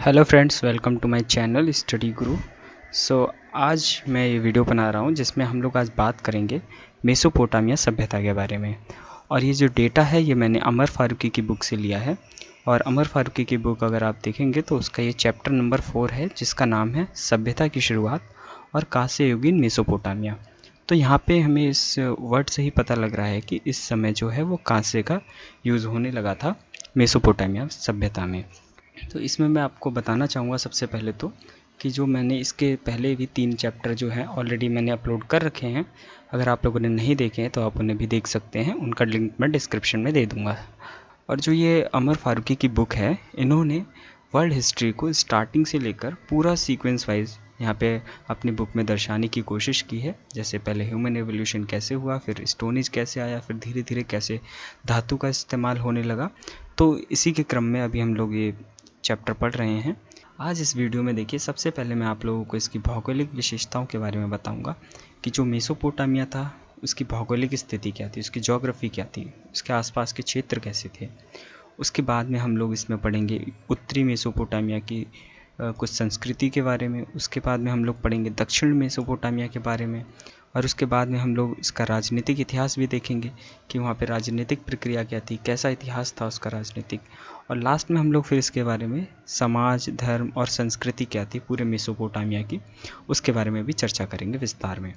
Hello friends, welcome to my channel Study Guru. आज मैं ये वीडियो बना रहा हूँ जिसमें हम लोग आज बात करेंगे मेसोपोटामिया सभ्यता के बारे में। और ये जो डेटा है ये मैंने अमर फारूकी की बुक से लिया है। और अमर फारूकी की बुक अगर आप देखेंगे तो उसका ये चैप्टर नंबर 4 है जिसका नाम है सभ्यता की शुरुआत और कांस्य युगीन मेसोपोटामिया। तो यहाँ पे हमें इस वर्ड से ही पता लग रहा है कि इस समय जो है वो कांस्य का यूज़ होने लगा था मेसोपोटामिया सभ्यता में। तो इसमें मैं आपको बताना चाहूँगा सबसे पहले तो कि जो मैंने इसके पहले भी 3 चैप्टर जो हैं ऑलरेडी मैंने अपलोड कर रखे हैं। अगर आप लोगों ने नहीं देखे हैं तो आप उन्हें भी देख सकते हैं, उनका लिंक मैं डिस्क्रिप्शन में दे दूँगा। और जो ये अमर फारूकी की बुक है, इन्होंने वर्ल्ड हिस्ट्री को स्टार्टिंग से लेकर पूरा सीक्वेंस वाइज यहाँ पे अपनी बुक में दर्शाने की कोशिश की है। जैसे पहले ह्यूमन एवोल्यूशन कैसे हुआ, फिर स्टोन एज कैसे आया, फिर धीरे धीरे कैसे धातु का इस्तेमाल होने लगा। तो इसी के क्रम में अभी हम लोग ये चैप्टर पढ़ रहे हैं। आज इस वीडियो में देखिए, सबसे पहले मैं आप लोगों को इसकी भौगोलिक विशेषताओं के बारे में बताऊंगा कि जो मेसोपोटामिया था उसकी भौगोलिक स्थिति क्या थी, उसकी ज्योग्राफी क्या थी, उसके आसपास के क्षेत्र कैसे थे। उसके बाद में हम लोग इसमें पढ़ेंगे उत्तरी मेसोपोटामिया की कुछ संस्कृति के बारे में। उसके बाद में हम लोग पढ़ेंगे दक्षिण मेसोपोटामिया के बारे में। और उसके बाद में हम लोग इसका राजनीतिक इतिहास भी देखेंगे कि वहाँ पे राजनीतिक प्रक्रिया क्या थी, कैसा इतिहास था उसका राजनीतिक। और लास्ट में हम लोग फिर इसके बारे में समाज, धर्म और संस्कृति क्या थी पूरे मेसोपोटामिया की, उसके बारे में भी चर्चा करेंगे विस्तार में।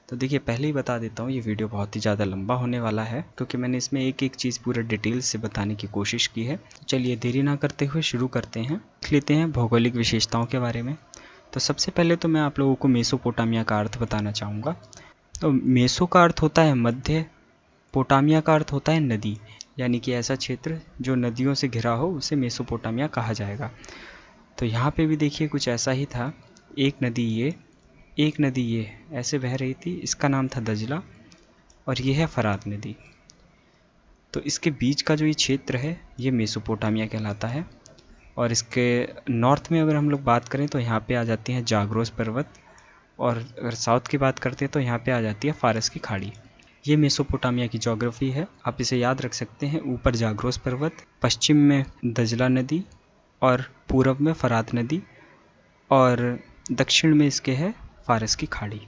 तो देखिए, पहले ही बता देता हूँ ये वीडियो बहुत ही ज़्यादा लंबा होने वाला है क्योंकि मैंने इसमें एक एक चीज़ पूरा डिटेल से बताने की कोशिश की है। चलिए देरी ना करते हुए शुरू करते हैं, देख लेते हैं भौगोलिक विशेषताओं के बारे में। तो सबसे पहले तो मैं आप लोगों को मेसोपोटामिया का अर्थ बताना चाहूँगा। तो मेसो का अर्थ होता है मध्य, पोटामिया का अर्थ होता है नदी, यानी कि ऐसा क्षेत्र जो नदियों से घिरा हो उसे मेसोपोटामिया कहा जाएगा। तो यहाँ पे भी देखिए कुछ ऐसा ही था। एक नदी ये ऐसे बह रही थी, इसका नाम था दजला, और ये है फरात नदी। तो इसके बीच का जो ये क्षेत्र है ये मेसोपोटामिया कहलाता है। और इसके नॉर्थ में अगर हम लोग बात करें तो यहाँ पे आ जाती हैं जाग्रोस पर्वत, और अगर साउथ की बात करते हैं तो यहाँ पे आ जाती है फारस की खाड़ी। ये मेसोपोटामिया की ज्योग्राफी है, आप इसे याद रख सकते हैं। ऊपर जाग्रोस पर्वत, पश्चिम में दजला नदी और पूरब में फरात नदी, और दक्षिण में इसके है फारस की खाड़ी।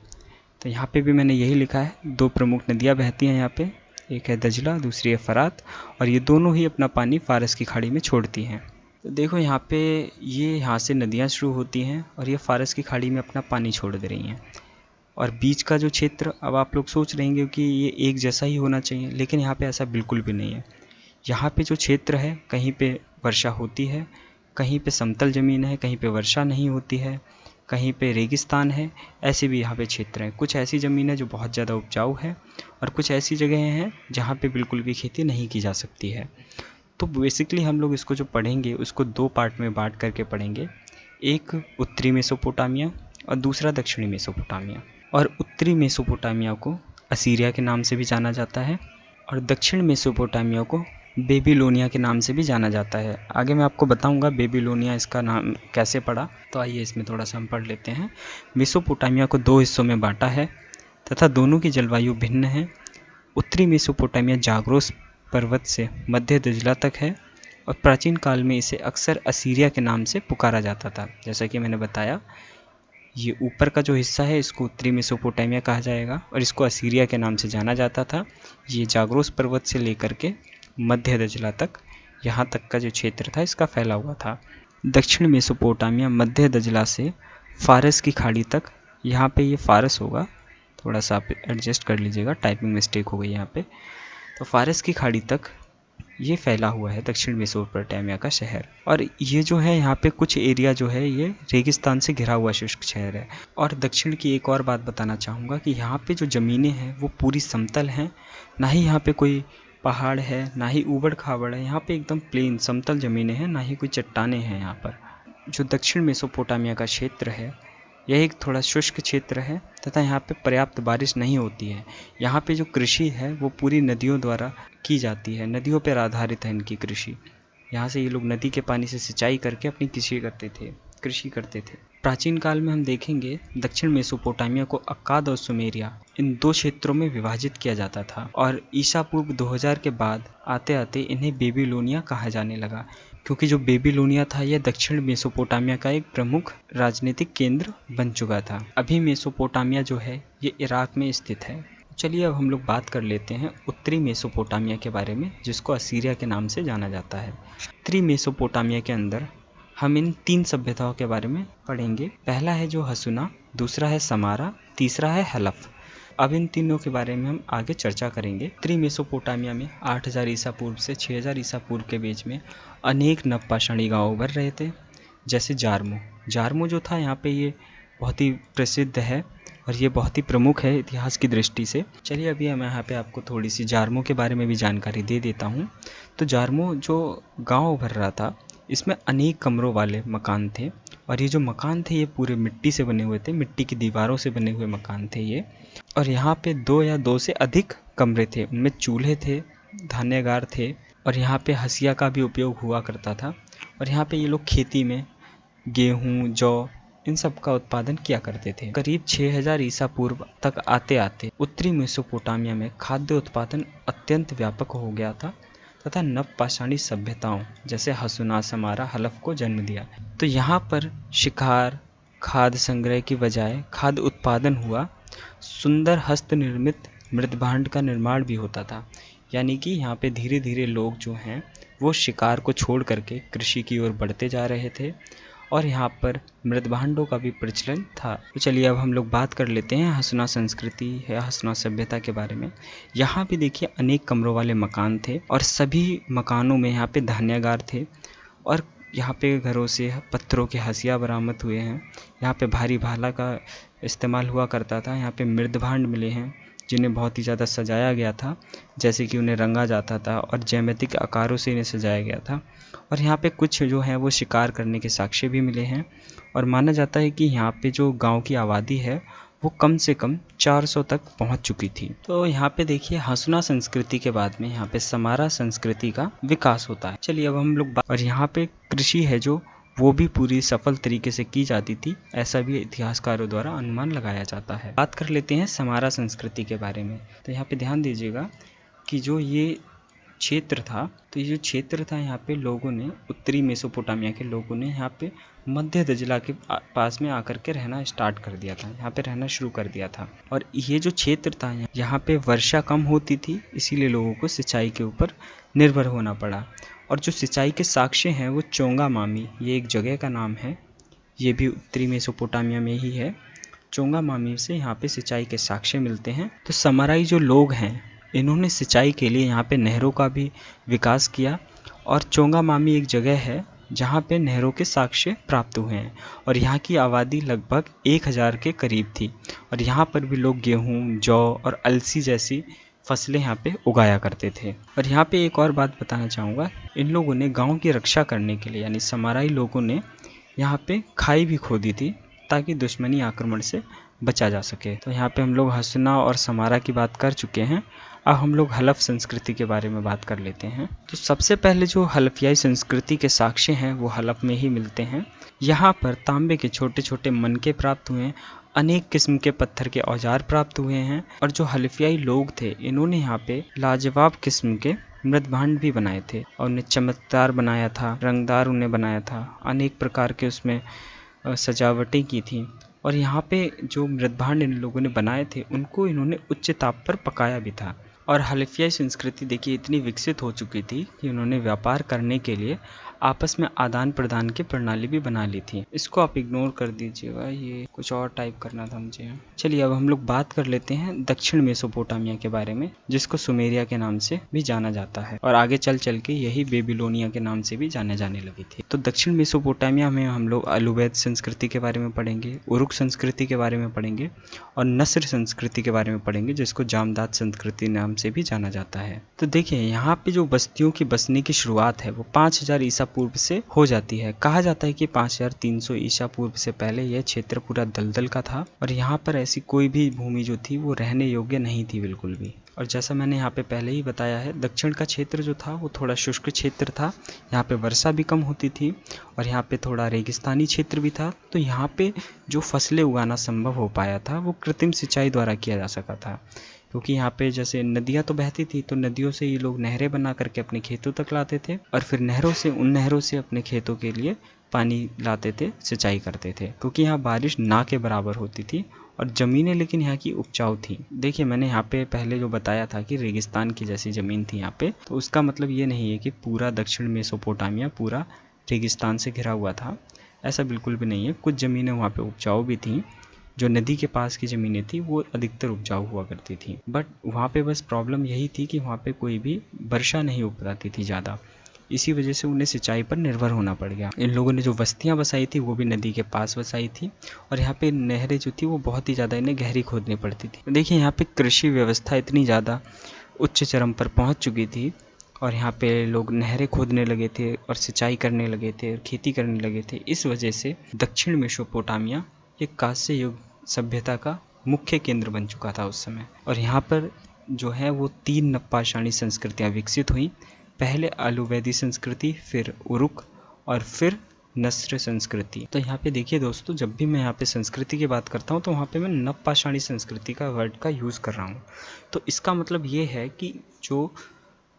तो यहाँ पे भी मैंने यही लिखा है, 2 प्रमुख नदियाँ बहती हैं यहाँ पे, एक है दजला, दूसरी है फरात, और ये दोनों ही अपना पानी फारस की खाड़ी में छोड़ती हैं। तो देखो यहाँ पे ये यहाँ से नदियाँ शुरू होती हैं और ये फारस की खाड़ी में अपना पानी छोड़ दे रही हैं। और बीच का जो क्षेत्र, अब आप लोग सोच रहे होंगे कि ये एक जैसा ही होना चाहिए, लेकिन यहाँ पे ऐसा बिल्कुल भी नहीं है। यहाँ पे जो क्षेत्र है कहीं पे वर्षा होती है, कहीं पे समतल ज़मीन है, कहीं पे वर्षा नहीं होती है, कहीं पे रेगिस्तान है। ऐसे भी यहाँ पे क्षेत्र हैं। कुछ ऐसी ज़मीन है जो बहुत ज़्यादा उपजाऊ है और कुछ ऐसी जगहें हैं जहाँ पे बिल्कुल भी खेती नहीं की जा सकती है। तो बेसिकली हम लोग इसको जो पढ़ेंगे उसको 2 पार्ट में बांट करके पढ़ेंगे, एक उत्तरी मेसोपोटामिया और दूसरा दक्षिणी मेसोपोटामिया। और उत्तरी मेसोपोटामिया को असीरिया के नाम से भी जाना जाता है और दक्षिण मेसोपोटामिया को बेबीलोनिया के नाम से भी जाना जाता है। आगे मैं आपको बताऊंगा बेबीलोनिया इसका नाम कैसे पड़ा। तो आइए इसमें थोड़ा सा हम पढ़ लेते हैं। मेसोपोटामिया को 2 हिस्सों में बांटा है तथा दोनों की जलवायु भिन्न है। उत्तरी मेसोपोटामिया जाग्रोस पर्वत से मध्य दजला तक है और प्राचीन काल में इसे अक्सर असीरिया के नाम से पुकारा जाता था। जैसा कि मैंने बताया, ये ऊपर का जो हिस्सा है इसको उत्तरी मेसोपोटामिया कहा जाएगा और इसको असीरिया के नाम से जाना जाता था। ये जाग्रोस पर्वत से लेकर के मध्य दजला तक, यहाँ तक का जो क्षेत्र था इसका फैला हुआ था। दक्षिण मेसोपोटामिया मध्य दजला से फारस की खाड़ी तक, यहाँ पे ये फारस होगा, थोड़ा सा आप एडजस्ट कर लीजिएगा, टाइपिंग मिस्टेक हो गई यहाँ पे। तो फारस की खाड़ी तक ये फैला हुआ है दक्षिण मेसोपोटामिया का शहर। और ये जो है यहाँ पे कुछ एरिया जो है ये रेगिस्तान से घिरा हुआ शुष्क शहर है। और दक्षिण की एक और बात बताना चाहूँगा कि यहाँ पे जो ज़मीनें हैं वो पूरी समतल हैं, ना ही यहाँ पे कोई पहाड़ है, ना ही ऊबड़ खाबड़ है। यहाँ पे एकदम प्लेन समतल ज़मीनें हैं, ना ही कोई चट्टानें हैं यहाँ पर। जो दक्षिण मेसोपोटामिया का क्षेत्र है यह एक थोड़ा शुष्क क्षेत्र है तथा यहाँ पे पर्याप्त बारिश नहीं होती है। यहाँ पे जो कृषि है वो पूरी नदियों द्वारा की जाती है, नदियों पर आधारित है इनकी कृषि। यहाँ से ये लोग नदी के पानी से सिंचाई करके अपनी कृषि करते थे। प्राचीन काल में हम देखेंगे दक्षिण मेसोपोटामिया को अक्काद और सुमेरिया इन दो क्षेत्रों में विभाजित किया जाता था और ईसा पूर्व 2000 के बाद आते आते इन्हें बेबीलोनिया कहा जाने लगा, क्योंकि जो बेबीलोनिया था यह दक्षिण मेसोपोटामिया का एक प्रमुख राजनीतिक केंद्र बन चुका था। अभी मेसोपोटामिया जो है ये इराक में स्थित है। चलिए अब हम लोग बात कर लेते हैं उत्तरी मेसोपोटामिया के बारे में, जिसको असीरिया के नाम से जाना जाता है। उत्तरी मेसोपोटामिया के अंदर हम इन 3 सभ्यताओं के बारे में पढ़ेंगे। पहला है जो हसुना, दूसरा है समारा, तीसरा है हलफ। अब इन तीनों के बारे में हम आगे चर्चा करेंगे। उत्तरी मेसोपोटामिया में 8000 ईसा पूर्व से 6000 ईसा पूर्व के बीच में अनेक नवपाषाणी गांव उभर रहे थे, जैसे जारमो जो था यहाँ पे ये बहुत ही प्रसिद्ध है और ये बहुत ही प्रमुख है इतिहास की दृष्टि से। चलिए अभी मैं यहाँ पे आपको थोड़ी सी जारमो के बारे में भी जानकारी दे देता हूँ। तो जारमो जो गाँव उभर रहा था इसमें अनेक कमरों वाले मकान थे और ये जो मकान थे ये पूरे मिट्टी से बने हुए थे, मिट्टी की दीवारों से बने हुए मकान थे ये। और यहाँ पे 2 या 2 से अधिक कमरे थे, उनमें चूल्हे थे, धान्यागार थे और यहाँ पे हंसिया का भी उपयोग हुआ करता था। और यहाँ पे ये लोग खेती में गेहूँ, जौ इन सब का उत्पादन किया करते थे। करीब 6000 ईसा पूर्व तक आते आते उत्तरी मेसोपोटामिया में खाद्य उत्पादन अत्यंत व्यापक हो गया था तथा नवपाषाणी सभ्यताओं जैसे हसुना, समारा, हलफ को जन्म दिया। तो यहाँ पर शिकार, खाद्य संग्रह की बजाय खाद्य उत्पादन हुआ। सुंदर हस्त निर्मित मृदभांड का निर्माण भी होता था, यानी कि यहाँ पे धीरे धीरे लोग जो हैं वो शिकार को छोड़ करके कृषि की ओर बढ़ते जा रहे थे और यहाँ पर मृदभांडों का भी प्रचलन था। तो चलिए अब हम लोग बात कर लेते हैं हसुना संस्कृति या हसुना सभ्यता के बारे में। यहाँ पे देखिए अनेक कमरों वाले मकान थे और सभी मकानों में यहाँ पे धान्यागार थे और यहाँ पे घरों से पत्थरों के हंसिया बरामद हुए हैं। यहाँ पे भारी भाला का इस्तेमाल हुआ करता था। यहाँ पे मृदभांड मिले हैं जिन्हें बहुत ही ज़्यादा सजाया गया था, जैसे कि उन्हें रंगा जाता था और ज्यामितिक आकारों से इन्हें सजाया गया था। और यहाँ पे कुछ जो है वो शिकार करने के साक्ष्य भी मिले हैं और माना जाता है कि यहाँ पे जो गांव की आबादी है वो कम से कम 400 तक पहुँच चुकी थी। तो यहाँ पे देखिए हसुना संस्कृति के बाद में यहाँ पे समारा संस्कृति का विकास होता है। चलिए अब हम लोग और यहाँ पे कृषि है जो वो भी पूरी सफल तरीके से की जाती थी, ऐसा भी इतिहासकारों द्वारा अनुमान लगाया जाता है। बात कर लेते हैं समारा संस्कृति के बारे में। तो यहाँ पे ध्यान दीजिएगा कि जो ये क्षेत्र था, तो ये जो क्षेत्र था यहाँ पे लोगों ने, उत्तरी मेसोपोटामिया के लोगों ने यहाँ पे मध्य दजला के पास में आकर के रहना स्टार्ट कर दिया था, यहाँ पे रहना शुरू कर दिया था। और ये जो क्षेत्र था यहाँ पे वर्षा कम होती थी, इसीलिए लोगों को सिंचाई के ऊपर निर्भर होना पड़ा। और जो सिंचाई के साक्ष्य हैं वो चोंगा मामी, ये एक जगह का नाम है, ये भी उत्तरी मेसोपोटामिया में ही है। चोंगा मामी से यहाँ पे सिंचाई के साक्ष्य मिलते हैं। तो समाराई जो लोग हैं इन्होंने सिंचाई के लिए यहाँ पे नहरों का भी विकास किया और चोंगा मामी एक जगह है जहाँ पे नहरों के साक्ष्य प्राप्त हुए हैं और यहाँ की आबादी लगभग 1000 के करीब थी और यहाँ पर भी लोग गेहूँ, जौ और अलसी जैसी फसलें यहाँ पे उगाया करते थे। और यहाँ पे एक और बात बताना चाहूँगा, इन लोगों ने गाँव की रक्षा करने के लिए यानी समाराई लोगों ने यहाँ पे खाई भी खोदी थी ताकि दुश्मनी आक्रमण से बचा जा सके। तो यहाँ पे हम लोग हसुना और समारा की बात कर चुके हैं। अब हम लोग हलफ संस्कृति के बारे में बात कर लेते हैं। तो सबसे पहले जो हलफियाई संस्कृति के साक्ष्य हैं वो हलफ में ही मिलते हैं। यहाँ पर तांबे के छोटे छोटे मनके प्राप्त हुए हैं, अनेक किस्म के पत्थर के औजार प्राप्त हुए हैं और जो हलफियाई लोग थे इन्होंने यहाँ पे लाजवाब किस्म के मृदभांड भी बनाए थे और उन्हें चमकदार बनाया था, रंगदार उन्हें बनाया था, अनेक प्रकार के उसमें सजावटें की थी। और यहाँ पे जो मृदभांड इन लोगों ने बनाए थे उनको इन्होंने उच्च ताप पर पकाया भी था। और हलफियाई संस्कृति देखिए इतनी विकसित हो चुकी थी कि उन्होंने व्यापार करने के लिए आपस में आदान प्रदान की प्रणाली भी बना ली थी। इसको आप इग्नोर कर दीजिएगा, ये कुछ और टाइप करना था मुझे। चलिए अब हम लोग बात कर लेते हैं दक्षिण मेसोपोटामिया के बारे में, जिसको सुमेरिया के नाम से भी जाना जाता है और आगे चल चल के यही बेबीलोनिया के नाम से भी जाने जाने लगी थी। तो दक्षिण मेसोपोटामिया में हम लोग अलुवैद संस्कृति के बारे में पढ़ेंगे, उरुक संस्कृति के बारे में पढ़ेंगे और नस्र संस्कृति के बारे में पढ़ेंगे, जिसको जामदाद संस्कृति नाम से भी जाना जाता है। तो देखिए यहाँ पे जो बस्तियों की बसने की शुरुआत है वो 5000 ईसा पूर्व से हो जाती है। कहा जाता है कि 5300 ईसा पूर्व से पहले यह क्षेत्र पूरा दलदल का था और यहाँ पर ऐसी कोई भी भूमि जो थी वो रहने योग्य नहीं थी बिल्कुल भी। और जैसा मैंने यहाँ पे पहले ही बताया है, दक्षिण का क्षेत्र जो था वो थोड़ा शुष्क क्षेत्र था, यहाँ पे वर्षा भी कम होती थी और यहाँ पे थोड़ा रेगिस्तानी क्षेत्र भी था। तो यहाँ पे जो फसलें उगाना संभव हो पाया था वो कृत्रिम सिंचाई द्वारा किया जा सका था, क्योंकि यहाँ पे जैसे नदियाँ तो बहती थी तो नदियों से ये लोग नहरें बना करके अपने खेतों तक लाते थे और फिर उन नहरों से अपने खेतों के लिए पानी लाते थे, सिंचाई करते थे, क्योंकि यहाँ बारिश ना के बराबर होती थी और ज़मीनें लेकिन यहाँ की उपजाऊ थी। देखिए मैंने यहाँ पे पहले जो बताया था कि रेगिस्तान की जैसी ज़मीन थी यहाँ पे, तो उसका मतलब ये नहीं है कि पूरा दक्षिण मेसोपोटामिया पूरा रेगिस्तान से घिरा हुआ था, ऐसा बिल्कुल भी नहीं है। कुछ ज़मीनें वहाँ पे उपजाऊ भी थीं, जो नदी के पास की ज़मीनें थी वो अधिकतर उपजाऊ हुआ करती थी, बट वहाँ पे बस प्रॉब्लम यही थी कि वहाँ पे कोई भी वर्षा नहीं हो पाती थी ज़्यादा, इसी वजह से उन्हें सिंचाई पर निर्भर होना पड़ गया। इन लोगों ने जो बस्तियां बसाई थी वो भी नदी के पास बसाई थी और यहाँ पे नहरें जो थी वो बहुत ही ज़्यादा इन्हें गहरी खोदनी पड़ती थी। देखिए यहाँ पे कृषि व्यवस्था इतनी ज़्यादा उच्च चरम पर पहुँच चुकी थी और यहाँ पे लोग नहरें खोदने लगे थे और सिंचाई करने लगे थे और खेती करने लगे थे। इस वजह से दक्षिण मेसोपोटामिया एक कांस्य युग सभ्यता का मुख्य केंद्र बन चुका था उस समय। और यहाँ पर जो है वो 3 नवपाषाणी संस्कृतियाँ विकसित हुई। पहले आलूवैदी संस्कृति, फिर उरुक और फिर नस्र संस्कृति। तो यहाँ पे देखिए दोस्तों, जब भी मैं यहाँ पे संस्कृति की बात करता हूँ तो वहाँ पे मैं नवपाषाणी संस्कृति का वर्ड का यूज़ कर रहा हूँ। तो इसका मतलब ये है कि जो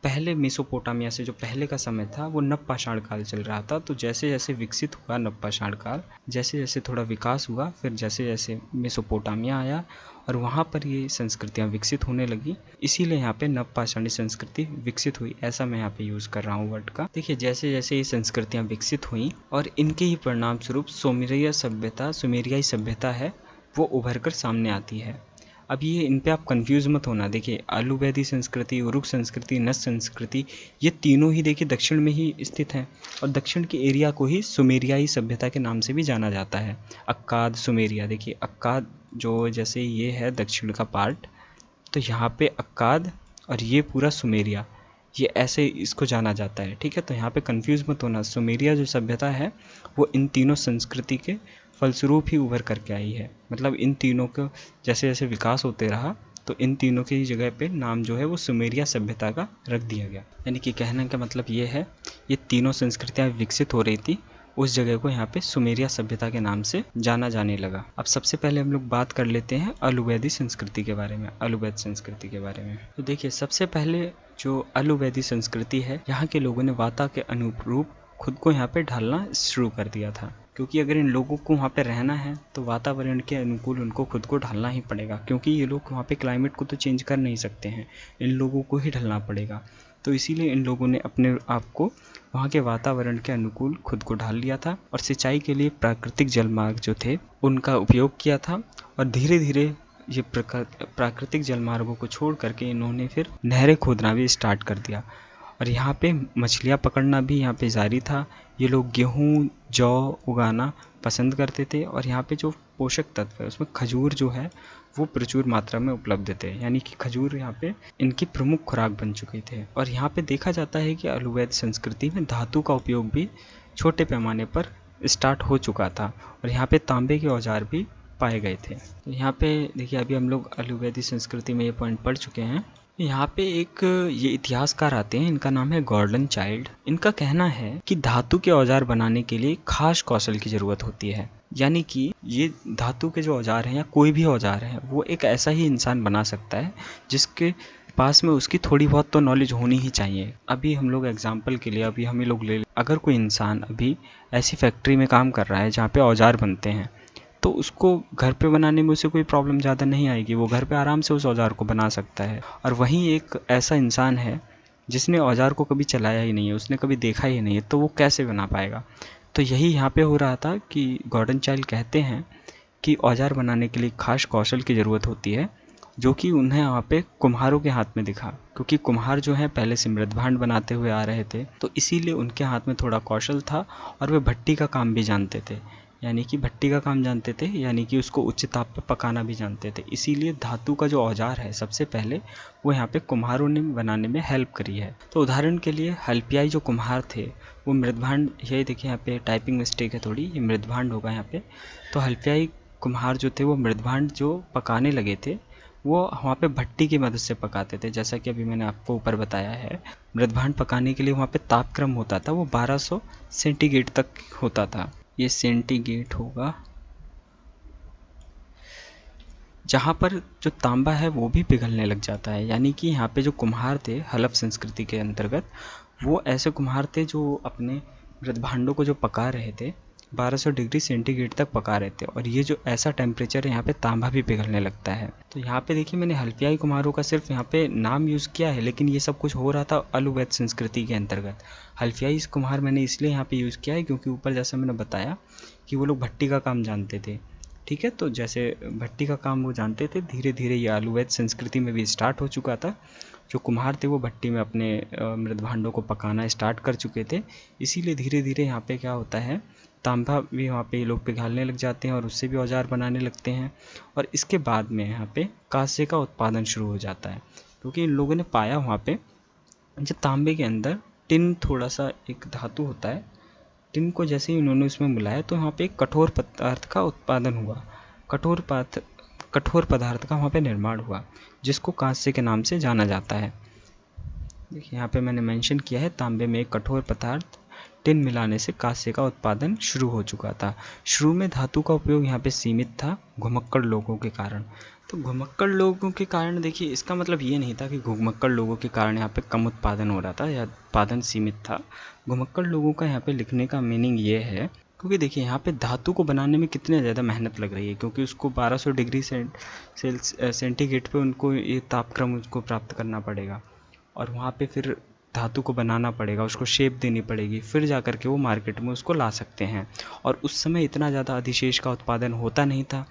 पहले मेसोपोटामिया से जो पहले का समय था वो नवपाषाण काल चल रहा था। तो जैसे जैसे विकसित हुआ नवपाषाण काल, जैसे जैसे थोड़ा विकास हुआ, फिर जैसे जैसे मेसोपोटामिया आया और वहाँ पर ये संस्कृतियाँ विकसित होने लगी, इसीलिए यहाँ पे नवपाषाणी संस्कृति विकसित हुई, ऐसा मैं यहाँ पे यूज़ कर रहा हूँ वर्ड का। देखिए जैसे जैसे ये संस्कृतियाँ विकसित हुई और इनके ही परिणाम स्वरूप सुमेरियाई सभ्यता है वो उभर कर सामने आती है। अब ये इन पे आप कंफ्यूज मत होना। देखिए आलूवैदी संस्कृति, उरुक संस्कृति, नस्र संस्कृति, ये तीनों ही देखिए दक्षिण में ही स्थित हैं और दक्षिण के एरिया को ही सुमेरियाई सभ्यता के नाम से भी जाना जाता है। Akkad, Sumeria. देखिए अक्काद जो जैसे ये है दक्षिण का पार्ट, तो यहाँ पे अक्काद और ये पूरा सुमेरिया, ये ऐसे इसको जाना जाता है, ठीक है। तो यहाँ पे कंफ्यूज मत होना। सुमेरिया जो सभ्यता है वो इन तीनों संस्कृति के फलस्वरूप ही उभर करके आई है। मतलब इन तीनों का जैसे जैसे विकास होते रहा तो इन तीनों की जगह पे नाम जो है वो सुमेरिया सभ्यता का रख दिया गया। यानी कि कहने का मतलब ये है, ये तीनों संस्कृतियाँ विकसित हो रही थी, उस जगह को यहाँ पे सुमेरिया सभ्यता के नाम से जाना जाने लगा। अब सबसे पहले हम लोग बात कर लेते हैं आलूवैदी संस्कृति के बारे में, आलूवैद संस्कृति के बारे में। तो देखिए सबसे पहले जो आलूवैदी संस्कृति है, यहाँ के लोगों ने वाता के अनुरूप खुद को यहाँ पे ढालना शुरू कर दिया था, क्योंकि अगर इन लोगों को वहाँ पे रहना है तो वातावरण के अनुकूल उनको खुद को ढालना ही पड़ेगा, क्योंकि ये लोग वहाँ पे क्लाइमेट को तो चेंज कर नहीं सकते हैं, इन लोगों को ही ढलना पड़ेगा। तो इसीलिए इन लोगों ने अपने आप को वहाँ के वातावरण के अनुकूल खुद को ढाल लिया था और सिंचाई के लिए प्राकृतिक जलमार्ग जो थे उनका उपयोग किया था। और धीरे धीरे ये प्राकृतिक जलमार्गों को छोड़ करके इन्होंने फिर नहरें खोदना भी स्टार्ट कर दिया और यहाँ पे मछलियाँ पकड़ना भी यहाँ पे जारी था। ये लोग गेहूँ, जौ उगाना पसंद करते थे और यहाँ पे जो पोषक तत्व है उसमें खजूर जो है वो प्रचुर मात्रा में उपलब्ध थे, यानी कि खजूर यहाँ पे इनकी प्रमुख खुराक बन चुके थे। और यहाँ पे देखा जाता है कि आलूवैद संस्कृति में धातु का उपयोग भी छोटे पैमाने पर स्टार्ट हो चुका था और यहाँ पे तांबे के औजार भी पाए गए थे। तो यहाँ पे देखिए अभी हम लोग आलूवैदी संस्कृति में ये पॉइंट पढ़ चुके हैं। यहाँ पे एक ये इतिहासकार आते हैं, इनका नाम है गॉर्डन चाइल्ड। इनका कहना है कि धातु के औजार बनाने के लिए खास कौशल की ज़रूरत होती है, यानी कि ये धातु के जो औजार हैं या कोई भी औजार है वो एक ऐसा ही इंसान बना सकता है जिसके पास में उसकी थोड़ी बहुत तो नॉलेज होनी ही चाहिए। अभी हम लोग एग्जाम्पल के लिए अभी हम लोग ले, अगर कोई इंसान अभी ऐसी फैक्ट्री में काम कर रहा है जहाँ पे औजार बनते हैं तो उसको घर पे बनाने में उसे कोई प्रॉब्लम ज़्यादा नहीं आएगी, वो घर पे आराम से उस औजार को बना सकता है। और वहीं एक ऐसा इंसान है जिसने औजार को कभी चलाया ही नहीं है, उसने कभी देखा ही नहीं है, तो वो कैसे बना पाएगा। तो यही यहाँ पे हो रहा था कि गॉर्डन चाइल्ड कहते हैं कि औजार बनाने के लिए खास कौशल की ज़रूरत होती है, जो कि उन्हें वहाँ पे कुम्हारों के हाथ में दिखा, क्योंकि कुम्हार जो है पहले से मृदभांड बनाते हुए आ रहे थे, तो इसीलिए उनके हाथ में थोड़ा कौशल था और वे भट्टी का काम भी जानते थे। यानी कि भट्टी का काम जानते थे, यानी कि उसको उच्च ताप पर पकाना भी जानते थे। इसीलिए धातु का जो औजार है सबसे पहले वो यहाँ पे कुम्हारों ने बनाने में हेल्प करी है। तो उदाहरण के लिए हल्पियाई जो कुम्हार थे वो मृदभांड, ये देखिए यहाँ पे टाइपिंग मिस्टेक है थोड़ी, ये मृदभांड होगा यहाँ पे। तो हल्पियाई कुम्हार जो थे वो मृदभांड जो पकाने लगे थे वो वहाँ पे भट्टी की मदद से पकाते थे। जैसा कि अभी मैंने आपको ऊपर बताया है, मृदभांड पकाने के लिए वहाँ पे तापक्रम होता था वो 1200 सेंटीग्रेड तक होता था। ये सेंटीग्रेड होगा, जहाँ पर जो तांबा है वो भी पिघलने लग जाता है। यानी कि यहाँ पे जो कुम्हार थे हड़प्पा संस्कृति के अंतर्गत, वो ऐसे कुम्हार थे जो अपने मृदभांडों को जो पका रहे थे 1200 डिग्री सेंटीग्रेड तक पका रहे थे, और ये जो ऐसा टेम्परेचर है यहाँ पे तांबा भी पिघलने लगता है। तो यहाँ पे देखिए मैंने हल्पियाई कुम्हारों का सिर्फ यहाँ पे नाम यूज़ किया है, लेकिन ये सब कुछ हो रहा था अलुवैध संस्कृति के अंतर्गत। हल्पियाई कुम्हार मैंने इसलिए यहाँ पे यूज़ किया है क्योंकि ऊपर जैसा मैंने बताया कि वो लोग भट्टी का काम जानते थे। ठीक है, तो जैसे भट्टी का काम वो जानते थे, धीरे धीरे ये अलुवैध संस्कृति में भी स्टार्ट हो चुका था। जो कुम्हार थे वो भट्टी में अपने मृदभांडों को पकाना स्टार्ट कर चुके थे। इसीलिए धीरे धीरे यहाँ पे क्या होता है, तांबा भी वहाँ पे लोग पिघालने लग जाते हैं और उससे भी औजार बनाने लगते हैं। और इसके बाद में यहाँ पे कांसे का उत्पादन शुरू हो जाता है, क्योंकि इन लोगों ने पाया वहाँ पे जब तांबे के अंदर टिन थोड़ा सा एक धातु होता है, टिन को जैसे ही उन्होंने उसमें मिलाया तो वहाँ पे एक कठोर पदार्थ का उत्पादन हुआ, कठोर पदार्थ का वहाँ पे निर्माण हुआ, जिसको कांस्य के नाम से जाना जाता है। देखिए यहाँ पे मैंने मेंशन किया है, तांबे में एक कठोर पदार्थ टिन मिलाने से कांस्य का उत्पादन शुरू हो चुका था। शुरू में धातु का उपयोग यहाँ पे सीमित था घुमक्कड़ लोगों के कारण। तो घुमक्कड़ लोगों के कारण, देखिए इसका मतलब ये नहीं था कि घुमक्कड़ लोगों के कारण यहाँ पे कम उत्पादन हो रहा था या उत्पादन सीमित था। घुमक्कड़ लोगों का यहाँ पे लिखने का मीनिंग ये है, क्योंकि देखिए यहाँ पे धातु को बनाने में कितने ज़्यादा मेहनत लग रही है, क्योंकि उसको 1200 डिग्री सेंटीग्रेड पे उनको ये तापक्रम उसको प्राप्त करना पड़ेगा, और वहाँ पे फिर धातु को बनाना पड़ेगा, उसको शेप देनी पड़ेगी, फिर जा कर के वो मार्केट में उसको ला सकते हैं। और उस समय इतना ज़्यादा अधिशेष का उत्पादन होता नहीं था।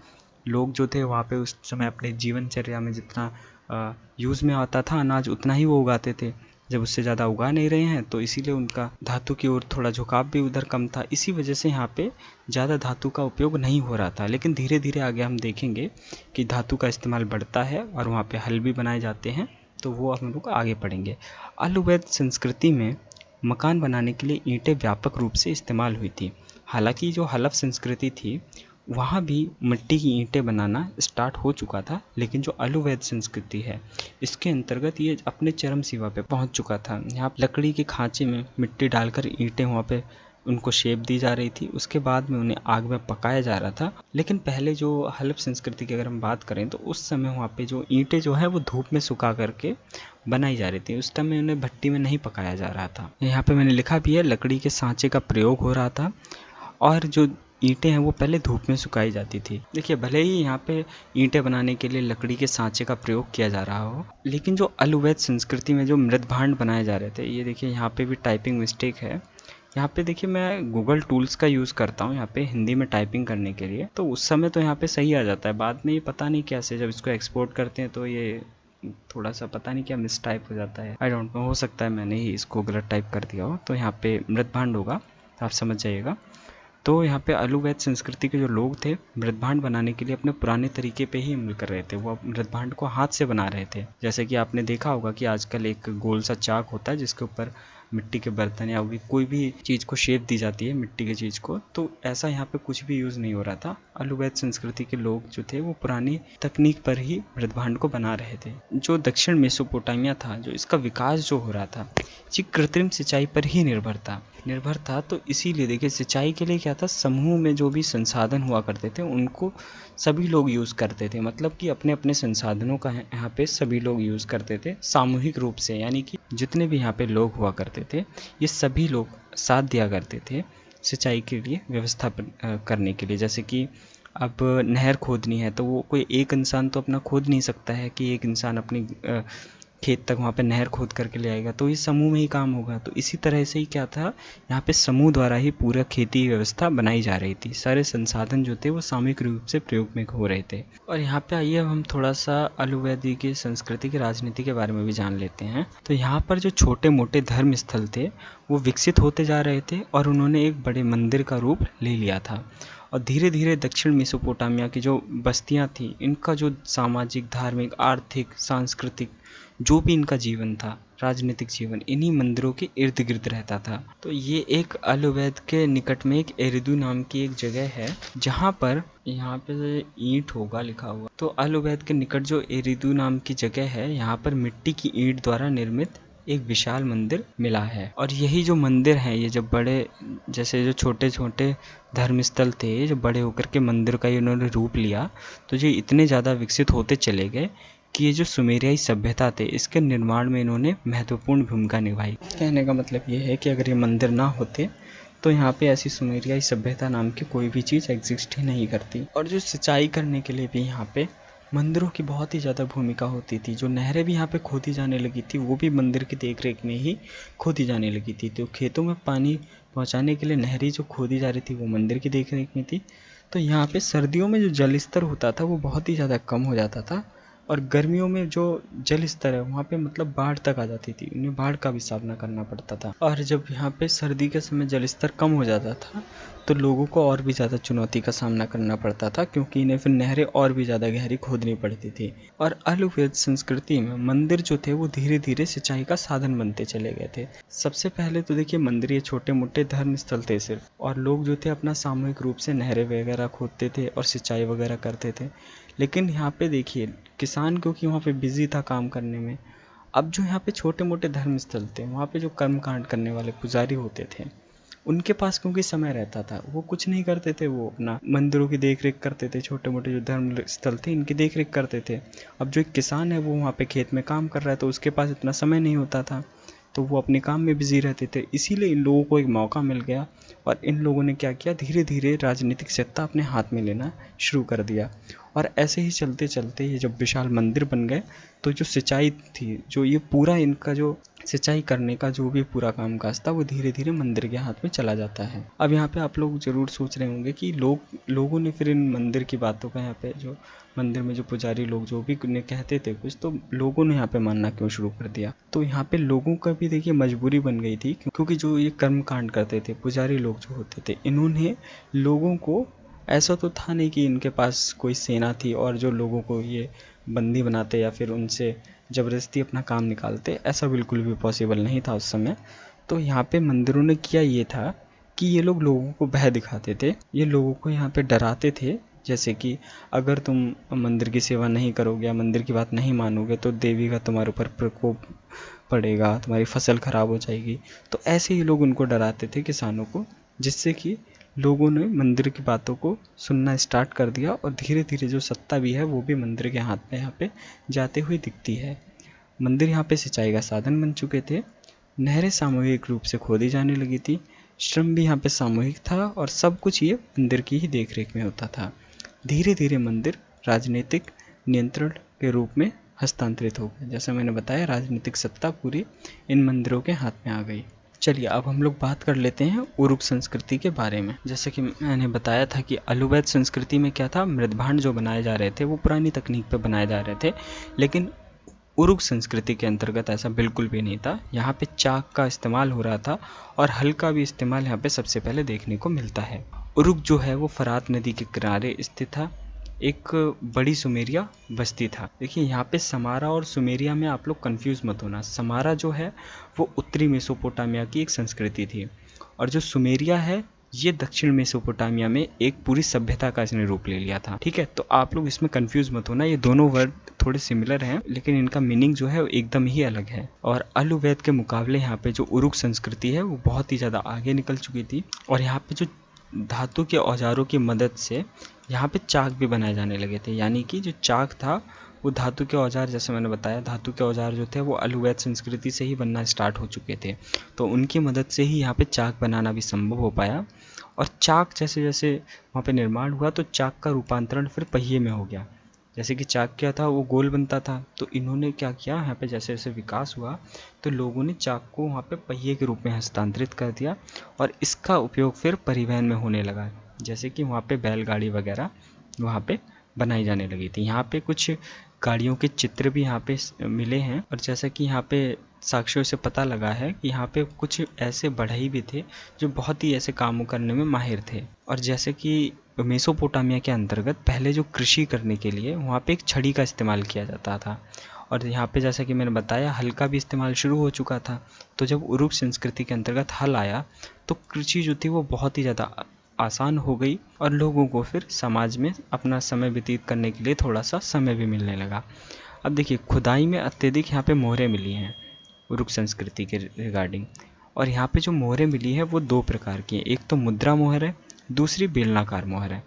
लोग जो थे वहाँ पे उस समय अपने जीवनचर्या में जितना यूज़ में आता था अनाज उतना ही वो उगाते थे। जब उससे ज़्यादा उगा नहीं रहे हैं तो इसीलिए उनका धातु की ओर थोड़ा झुकाव भी उधर कम था। इसी वजह से यहाँ पे ज़्यादा धातु का उपयोग नहीं हो रहा था। लेकिन धीरे धीरे आगे हम देखेंगे कि धातु का इस्तेमाल बढ़ता है और वहाँ पे हल भी बनाए जाते हैं, तो वो हम लोग आगे पढ़ेंगे। अलुवैध संस्कृति में मकान बनाने के लिए ईंटें व्यापक रूप से इस्तेमाल हुई थी। हालांकि जो हड़प्पा संस्कृति थी वहाँ भी मिट्टी की ईंटें बनाना स्टार्ट हो चुका था, लेकिन जो अलुवैध संस्कृति है इसके अंतर्गत ये अपने चरम सीमा पे पहुँच चुका था। यहाँ लकड़ी के खांचे में मिट्टी डालकर ईंटें वहाँ पे उनको शेप दी जा रही थी, उसके बाद में उन्हें आग में पकाया जा रहा था। लेकिन पहले जो हड़प्पा संस्कृति की अगर हम बात करें तो उस समय वहाँ पे जो ईंटें जो है वो धूप में सुखा करके बनाई जा रही थी। उस टाइम में उन्हें भट्टी में नहीं पकाया जा रहा था। यहाँ पे मैंने लिखा भी है, लकड़ी के सांचे का प्रयोग हो रहा था और जो ईंटें हैं वो पहले धूप में सुखाई जाती थी। देखिए भले ही यहाँ पे ईंटें बनाने के लिए लकड़ी के सांचे का प्रयोग किया जा रहा हो, लेकिन जो अलुवैध संस्कृति में जो मृदभांड बनाए जा रहे थे, ये देखिए यहाँ पे भी टाइपिंग मिस्टेक है। यहाँ पे देखिए मैं गूगल टूल्स का यूज़ करता हूँ यहाँ पे हिंदी में टाइपिंग करने के लिए, तो उस समय तो यहाँ पे सही आ जाता है, बाद में ये पता नहीं कैसे जब इसको एक्सपोर्ट करते हैं तो ये थोड़ा सा पता नहीं क्या मिस टाइप हो जाता है। आई डोंट नो, हो सकता है मैंने ही इसको गलत टाइप कर दिया हो। तो यहाँ पे मृदभांड होगा, आप समझ जाइएगा। तो यहाँ पे अलुवैध संस्कृति के जो लोग थे मृदभांड बनाने के लिए अपने पुराने तरीके पे ही अमल कर रहे थे। वो मृदभांड को हाथ से बना रहे थे। जैसे कि आपने देखा होगा कि आजकल एक गोल सा चाक होता है जिसके ऊपर मिट्टी के बर्तन या कोई भी चीज़ को शेप दी जाती है मिट्टी की चीज़ को, तो ऐसा यहाँ पे कुछ भी यूज़ नहीं हो रहा था। अलुवैध संस्कृति के लोग जो थे वो पुरानी तकनीक पर ही मृदभांड को बना रहे थे। जो दक्षिण मेसोपोटामिया था, जो इसका विकास जो हो रहा था, ये कृत्रिम सिंचाई पर ही निर्भर था। तो इसीलिए देखिए सिंचाई के लिए क्या था, समूह में जो भी संसाधन हुआ करते थे उनको सभी लोग यूज़ करते थे। मतलब कि अपने अपने संसाधनों का यहाँ पे सभी लोग यूज़ करते थे सामूहिक रूप से, यानी कि जितने भी यहाँ पे लोग हुआ करते थे ये सभी लोग साथ दिया करते थे सिंचाई के लिए व्यवस्था करने के लिए। जैसे कि अब नहर खोदनी है तो वो कोई एक इंसान तो अपना खोद नहीं सकता है कि एक इंसान अपनी खेत तक वहाँ पे नहर खोद करके ले आएगा, तो ये समूह में ही काम होगा। तो इसी तरह से ही क्या था, यहाँ पे समूह द्वारा ही पूरा खेती व्यवस्था बनाई जा रही थी। सारे संसाधन जो थे वो सामूहिक रूप से प्रयोग में हो रहे थे। और यहाँ पे आइए अब हम थोड़ा सा अलुवैध की संस्कृति की राजनीति के बारे में भी जान लेते हैं। तो यहाँ पर जो छोटे मोटे धर्म स्थल थे वो विकसित होते जा रहे थे और उन्होंने एक बड़े मंदिर का रूप ले लिया था। और धीरे धीरे दक्षिण मेसोपोटामिया की जो बस्तियां थी, इनका जो सामाजिक, धार्मिक, आर्थिक, सांस्कृतिक जो भी इनका जीवन था, राजनीतिक जीवन, इन्हीं मंदिरों के इर्द गिर्द रहता था। तो ये एक अलवैद के निकट में एक एरिदू नाम की एक जगह है, जहाँ पर यहाँ पे ईंट होगा लिखा हुआ। तो अलवैद के निकट जो एरिदू नाम की जगह है, यहाँ पर मिट्टी की ईंट द्वारा निर्मित एक विशाल मंदिर मिला है। और यही जो मंदिर है, ये जब बड़े, जैसे जो छोटे छोटे धर्मस्थल थे, जो बड़े होकर के मंदिर का इन्होंने रूप लिया, तो ये इतने ज़्यादा विकसित होते चले गए कि ये जो सुमेरियाई सभ्यता थे, इसके निर्माण में इन्होंने महत्वपूर्ण भूमिका निभाई। कहने का मतलब ये है कि अगर ये मंदिर ना होते तो यहाँ पे ऐसी सुमेरियाई सभ्यता नाम की कोई भी चीज़ एग्जिस्ट ही नहीं करती। और जो सिंचाई करने के लिए भी यहाँ पे मंदिरों की बहुत ही ज़्यादा भूमिका होती थी। जो नहरें भी यहाँ पे खोदी जाने लगी थी, वो भी मंदिर की देखरेख में ही खोदी जाने लगी थी। तो खेतों में पानी पहुँचाने के लिए नहरें जो खोदी जा रही थी, वो मंदिर की देखरेख में थी। तो यहाँ पे सर्दियों में जो जल स्तर होता था, वो बहुत ही ज़्यादा कम हो जाता था, और गर्मियों में जो जल स्तर है वहाँ पे मतलब बाढ़ तक आ जाती थी, उन्हें बाढ़ का भी सामना करना पड़ता था। और जब यहाँ पे सर्दी के समय जल स्तर कम हो जाता था, तो लोगों को और भी ज़्यादा चुनौती का सामना करना पड़ता था, क्योंकि इन्हें फिर नहरें और भी ज़्यादा गहरी खोदनी पड़ती थी। और अलवैद संस्कृति में मंदिर जो थे, वो धीरे धीरे सिंचाई का साधन बनते चले गए थे। सबसे पहले तो देखिए, मंदिर ये छोटे मोटे धर्म स्थल थे सिर्फ, और लोग जो थे अपना सामूहिक रूप से नहरें वगैरह खोदते थे और सिंचाई वगैरह करते थे। लेकिन यहाँ पे देखिए, किसान क्योंकि वहाँ पे बिजी था काम करने में, अब जो यहाँ पे छोटे मोटे धर्म स्थल थे, वहाँ पे जो कर्म कांड करने वाले पुजारी होते थे, उनके पास क्योंकि समय रहता था, वो कुछ नहीं करते थे, वो अपना मंदिरों की देखरेख करते थे, छोटे मोटे जो धर्म स्थल थे इनकी देखरेख करते थे। अब जो एक किसान है, वो वहाँ पे खेत में काम कर रहा है, तो उसके पास इतना समय नहीं होता था, तो वो अपने काम में बिजी रहते थे। इसीलिए इन लोगों को एक मौका मिल गया, और इन लोगों ने क्या किया, धीरे धीरे राजनीतिक सत्ता अपने हाथ में लेना शुरू कर दिया। और ऐसे ही चलते चलते ये जब विशाल मंदिर बन गए, तो जो सिंचाई थी, जो ये पूरा इनका जो सिंचाई करने का जो भी पूरा कामकाज था, वो धीरे धीरे मंदिर के हाथ में चला जाता है। अब यहाँ पे आप लोग ज़रूर सोच रहे होंगे कि लोगों ने फिर इन मंदिर की बातों का, यहाँ पे जो मंदिर में जो पुजारी लोग जो भी कहते थे कुछ, तो लोगों ने यहाँ पे मानना क्यों शुरू कर दिया। तो यहाँ पे लोगों का भी देखिए मजबूरी बन गई थी, क्योंकि जो ये कर्म कांड करते थे पुजारी लोग जो होते थे, इन्होंने लोगों को, ऐसा तो था नहीं कि इनके पास कोई सेना थी और जो लोगों को ये बंदी बनाते या फिर उनसे ज़बरदस्ती अपना काम निकालते, ऐसा बिल्कुल भी पॉसिबल नहीं था उस समय। तो यहाँ पे मंदिरों ने किया ये था कि ये लोग लोगों को भय दिखाते थे, ये लोगों को यहाँ पे डराते थे, जैसे कि अगर तुम मंदिर की सेवा नहीं करोगे या मंदिर की बात नहीं मानोगे, तो देवी का तुम्हारे ऊपर प्रकोप पड़ेगा, तुम्हारी फसल खराब हो जाएगी। तो ऐसे ही लोग उनको डराते थे, किसानों को, जिससे कि लोगों ने मंदिर की बातों को सुनना स्टार्ट कर दिया, और धीरे धीरे जो सत्ता भी है, वो भी मंदिर के हाथ में यहाँ पे जाते हुए दिखती है। मंदिर यहाँ पे सिंचाई का साधन बन चुके थे, नहरें सामूहिक रूप से खोदी जाने लगी थी, श्रम भी यहाँ पे सामूहिक था, और सब कुछ ये मंदिर की ही देखरेख में होता था। धीरे धीरे मंदिर राजनीतिक नियंत्रण के रूप में हस्तांतरित हो गया। जैसा मैंने बताया, राजनीतिक सत्ता पूरी इन मंदिरों के हाथ में आ गई। चलिए अब हम लोग बात कर लेते हैं उरुक संस्कृति के बारे में। जैसे कि मैंने बताया था कि अलवैद संस्कृति में क्या था, मृदभांड जो बनाए जा रहे थे वो पुरानी तकनीक पे बनाए जा रहे थे, लेकिन उरुक संस्कृति के अंतर्गत ऐसा बिल्कुल भी नहीं था। यहाँ पे चाक का इस्तेमाल हो रहा था, और हल का भी इस्तेमाल यहाँ पे सबसे पहले देखने को मिलता है। उरुक जो है वो फरात नदी के किनारे स्थित था, एक बड़ी सुमेरिया बस्ती था। देखिए यहाँ पे समारा और सुमेरिया में आप लोग कंफ्यूज मत होना। समारा जो है वो उत्तरी मेसोपोटामिया की एक संस्कृति थी, और जो सुमेरिया है ये दक्षिण मेसोपोटामिया में एक पूरी सभ्यता का इसने रूप ले लिया था। ठीक है, तो आप लोग इसमें कंफ्यूज मत होना, ये दोनों वर्ड थोड़े सिमिलर हैं, लेकिन इनका मीनिंग जो है वो एकदम ही अलग है। और अलवैद के मुकाबले यहाँ पे जो उरुक संस्कृति है वो बहुत ही ज़्यादा आगे निकल चुकी थी, और यहाँ पे जो धातु के औजारों की मदद से यहाँ पे चाक भी बनाए जाने लगे थे। यानी कि जो चाक था वो धातु के औजार, जैसे मैंने बताया, धातु के औजार जो थे वो अलवैद संस्कृति से ही बनना स्टार्ट हो चुके थे, तो उनकी मदद से ही यहाँ पे चाक बनाना भी संभव हो पाया। और चाक जैसे जैसे वहाँ पे निर्माण हुआ, तो चाक का रूपांतरण फिर पहिए में हो गया। जैसे कि चाक क्या था, वो गोल बनता था, तो इन्होंने क्या किया, यहाँ पे जैसे जैसे विकास हुआ, तो लोगों ने चाक को वहाँ पे पहिए के रूप में हस्तांतरित कर दिया, और इसका उपयोग फिर परिवहन में होने लगा। जैसे कि वहाँ पे बैलगाड़ी वगैरह वहाँ पे बनाई जाने लगी थी। यहाँ पे कुछ गाड़ियों के चित्र भी यहाँ पे मिले हैं, और जैसा कि यहाँ पे साक्ष्यों से पता लगा है कि यहाँ पे कुछ ऐसे बढ़ई भी थे जो बहुत ही ऐसे कामों करने में माहिर थे। और जैसे कि मेसोपोटामिया के अंतर्गत पहले जो कृषि करने के लिए वहाँ पे एक छड़ी का इस्तेमाल किया जाता था। और यहाँ पे जैसा कि मैंने बताया हल का भी इस्तेमाल शुरू हो चुका था। तो जब उरुक संस्कृति के अंतर्गत हल आया तो कृषि जो थी वो बहुत ही ज़्यादा आसान हो गई और लोगों को फिर समाज में अपना समय व्यतीत करने के लिए थोड़ा सा समय भी मिलने लगा। अब देखिए खुदाई में अत्यधिक यहाँ पे मोहरें मिली हैं उरुक संस्कृति के रिगार्डिंग। और यहाँ पे जो मोहरें मिली है वो 2 प्रकार की हैं, एक तो मुद्रा मोहर है, दूसरी बेलनाकार मोहर है।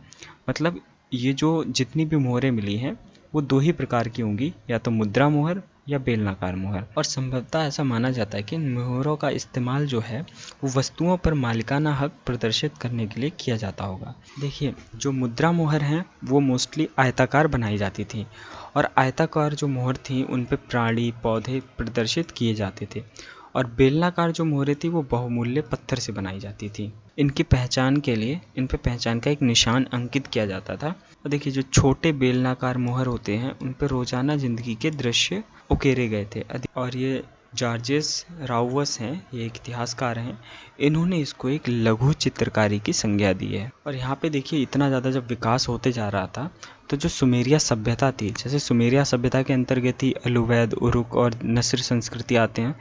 मतलब ये जो जितनी भी मोहरें मिली हैं वो 2 ही प्रकार की होंगी, या तो मुद्रा मोहर या बेलनाकार मोहर। और संभवतः ऐसा माना जाता है कि इन मोहरों का इस्तेमाल जो है वो वस्तुओं पर मालिकाना हक प्रदर्शित करने के लिए किया जाता होगा। देखिए जो मुद्रा मोहर हैं वो मोस्टली आयताकार बनाई जाती थी और आयताकार जो मोहर थी उन पे प्राणी पौधे प्रदर्शित किए जाते थे। और बेलनाकार जो मोहरें थी वो बहुमूल्य पत्थर से बनाई जाती थी। इनकी पहचान के लिए इन पे पहचान का एक निशान अंकित किया जाता था। और देखिए जो छोटे बेलनाकार मोहर होते हैं उन पर रोजाना जिंदगी के दृश्य उकेरे गए थे। और ये जॉर्जेस राउवस हैं, ये एक इतिहासकार हैं, इन्होंने इसको एक लघु चित्रकारी की संज्ञा दी है। और यहाँ पे देखिए इतना ज़्यादा जब विकास होते जा रहा था तो जो सुमेरिया सभ्यता थी, जैसे सुमेरिया सभ्यता के अंतर्गत ही अलुवैद, उरुक और नस्र संस्कृति आते हैं।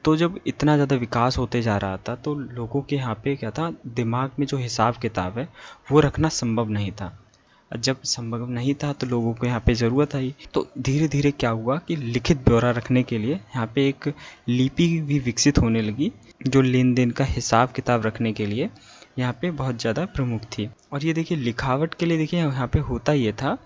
तो जब इतना ज़्यादा विकास होते जा रहा था तो लोगों के यहाँ पे क्या था, दिमाग में जो हिसाब किताब है वो रखना संभव नहीं था। जब संभव नहीं था तो लोगों को यहाँ पे ज़रूरत आई। तो धीरे धीरे क्या हुआ कि लिखित ब्यौरा रखने के लिए यहाँ पे एक लिपि भी विकसित होने लगी जो लेन देन का हिसाब किताब रखने के लिए यहाँ पे बहुत ज़्यादा प्रमुख थी। और ये देखिए लिखावट के लिए देखिए यहाँ पे होता ये था,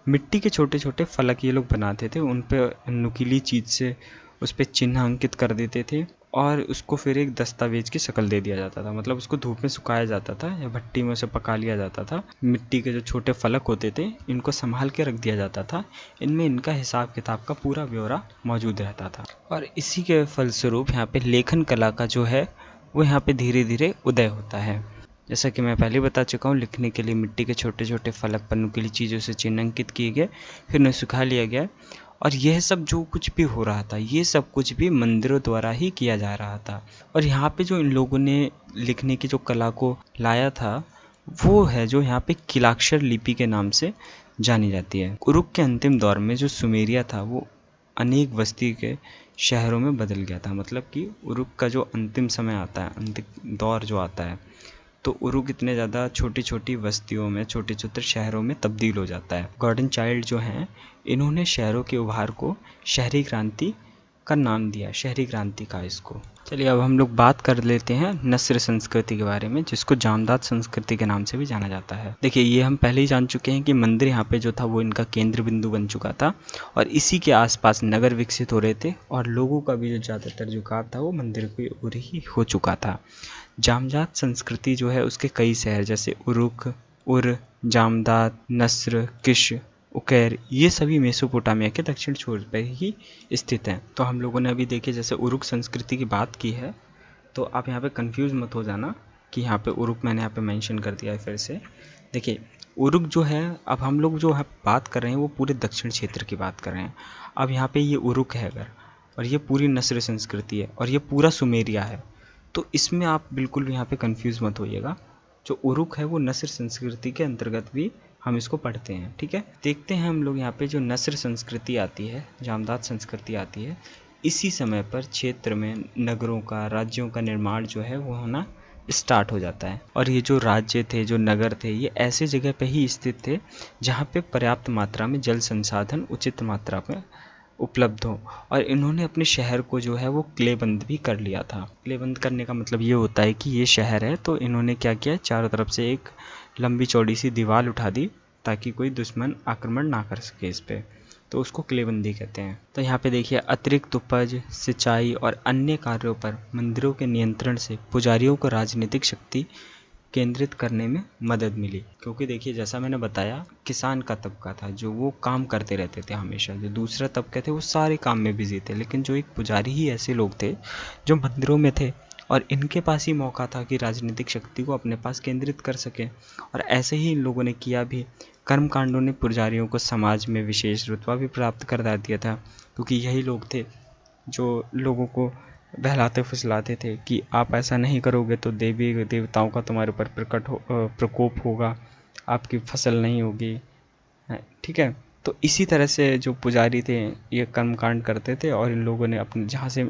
मिट्टी के छोटे छोटे फलक ये लोग बनाते थे, उन पे नुकीली चीज़ से उस पर चिन्ह अंकित कर देते थे और उसको फिर एक दस्तावेज की शक्ल दे दिया जाता था। मतलब उसको धूप में सुखाया जाता था या भट्टी में उसे पका लिया जाता था। मिट्टी के जो छोटे फलक होते थे इनको संभाल के रख दिया जाता था, इनमें इनका हिसाब किताब का पूरा ब्यौरा मौजूद रहता था। और इसी के फलस्वरूप यहाँ पे लेखन कला का जो है वो यहाँ पे धीरे धीरे उदय होता है। जैसा कि मैं पहले बता चुका हूँ, लिखने के लिए मिट्टी के छोटे छोटे फलक पर नुकीली चीज़ों से चिन्हांकित किए गए, फिर उन्हें सुखा लिया गया। और यह सब जो कुछ भी हो रहा था ये सब कुछ भी मंदिरों द्वारा ही किया जा रहा था। और यहाँ पे जो इन लोगों ने लिखने की जो कला को लाया था वो है जो यहाँ पे किलाक्षर लिपि के नाम से जानी जाती है। उरुक के अंतिम दौर में जो सुमेरिया था वो अनेक बस्ती के शहरों में बदल गया था। मतलब कि उरुक का जो अंतिम समय आता है, अंतिम दौर जो आता है, तो उरुक इतने ज़्यादा छोटी छोटी बस्तियों में, छोटे छोटे शहरों में तब्दील हो जाता है। गॉर्डन चाइल्ड जो हैं इन्होंने शहरों के उभार को शहरी क्रांति का नाम दिया, शहरी क्रांति का इसको। चलिए अब हम लोग बात कर लेते हैं नस्र संस्कृति के बारे में, जिसको जामदाद संस्कृति के नाम से भी जाना जाता है। देखिए ये हम पहले ही जान चुके हैं कि मंदिर यहाँ पे जो था वो इनका केंद्र बिंदु बन चुका था और इसी के आसपास नगर विकसित हो रहे थे और लोगों का भी जो ज़्यादातर झुकाव था वो मंदिर की ओर ही हो चुका था। जामदाद संस्कृति जो है उसके कई शहर जैसे उरुक, उर, जामदाद, नस्र, किश, उकैर, ये सभी मेसोपोटामिया के दक्षिण छोर पर ही स्थित हैं। तो हम लोगों ने अभी देखिए जैसे उरुक संस्कृति की बात की है, तो आप यहाँ पे कंफ्यूज मत हो जाना कि यहाँ पे उरुक मैंने यहाँ पे मेंशन कर दिया है फिर से। देखिए उरुक जो है, अब हम लोग जो बात कर रहे हैं वो पूरे दक्षिण क्षेत्र की बात कर रहे हैं। अब यहाँ पे ये उरुक है अगर, और ये पूरी नस्र संस्कृति है और ये पूरा सुमेरिया है, तो इसमें आप बिल्कुल भी यहाँ पे कंफ्यूज मत होइएगा। जो उरुक है वो नस्र संस्कृति के अंतर्गत भी हम इसको पढ़ते हैं, ठीक है। देखते हैं हम लोग यहाँ पे जो नस्र संस्कृति आती है, जामदाद संस्कृति आती है, इसी समय पर क्षेत्र में नगरों का, राज्यों का निर्माण जो है वो होना स्टार्ट हो जाता है। और ये जो राज्य थे, जो नगर थे, ये ऐसे जगह पे ही स्थित थे जहाँ पे पर्याप्त मात्रा में जल संसाधन उचित मात्रा में उपलब्ध हो। और इन्होंने अपने शहर को जो है वो क्लेबंद भी कर लिया था। क्लेबंद करने का मतलब ये होता है कि ये शहर है तो इन्होंने क्या किया, चारों तरफ से एक लंबी चौड़ी सी दीवार उठा दी ताकि कोई दुश्मन आक्रमण ना कर सके इस पे, तो उसको किलेबंदी कहते हैं। तो यहाँ पे देखिए अतिरिक्त उपज, सिंचाई और अन्य कार्यों पर मंदिरों के नियंत्रण से पुजारियों को राजनीतिक शक्ति केंद्रित करने में मदद मिली। क्योंकि देखिए जैसा मैंने बताया, किसान का तबका था जो वो काम करते रहते थे हमेशा, जो दूसरा तबका थे वो सारे काम में बिजी थे, लेकिन जो एक पुजारी ही ऐसे लोग थे जो मंदिरों में थे और इनके पास ही मौका था कि राजनीतिक शक्ति को अपने पास केंद्रित कर सके। और ऐसे ही इन लोगों ने किया भी। कर्मकांडों ने पुजारियों को समाज में विशेष रुतबा भी प्राप्त करा दिया था, क्योंकि यही लोग थे जो लोगों को बहलाते फुसलाते थे कि आप ऐसा नहीं करोगे तो देवी देवताओं का तुम्हारे ऊपर प्रकोप होगा, आपकी फसल नहीं होगी, ठीक है। तो इसी तरह से जो पुजारी थे ये कर्मकांड करते थे और इन लोगों ने अपने झांसे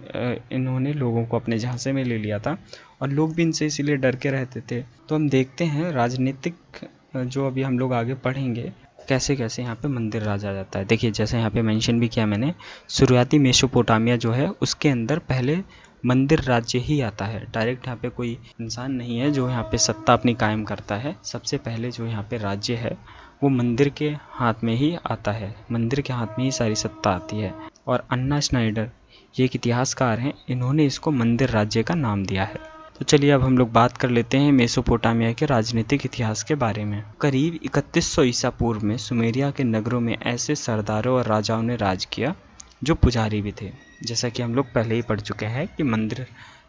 इन्होंने लोगों को अपने झांसे में ले लिया था और लोग भी इनसे इसीलिए डर के रहते थे। तो हम देखते हैं राजनीतिक जो अभी हम लोग आगे पढ़ेंगे कैसे कैसे यहाँ पे मंदिर राज आ जाता है। देखिए जैसे यहाँ पे मेंशन भी किया मैंने, शुरुआती मेसोपोटामिया जो है उसके अंदर पहले मंदिर राज्य ही आता है। डायरेक्ट यहाँ पे कोई इंसान नहीं है जो यहाँ पे सत्ता अपनी कायम करता है। सबसे पहले जो यहाँ पे राज्य है वो मंदिर के हाथ में ही आता है, मंदिर के हाथ में ही सारी सत्ता आती है। और अन्ना स्नाइडर ये एक इतिहासकार हैं, इन्होंने इसको मंदिर राज्य का नाम दिया है। तो चलिए अब हम लोग बात कर लेते हैं मेसोपोटामिया के राजनीतिक इतिहास के बारे में। करीब 3100 ईसा पूर्व में सुमेरिया के नगरों में ऐसे सरदारों और राजाओं ने राज किया जो पुजारी भी थे। जैसा कि हम लोग पहले ही पढ़ चुके हैं कि मंदिर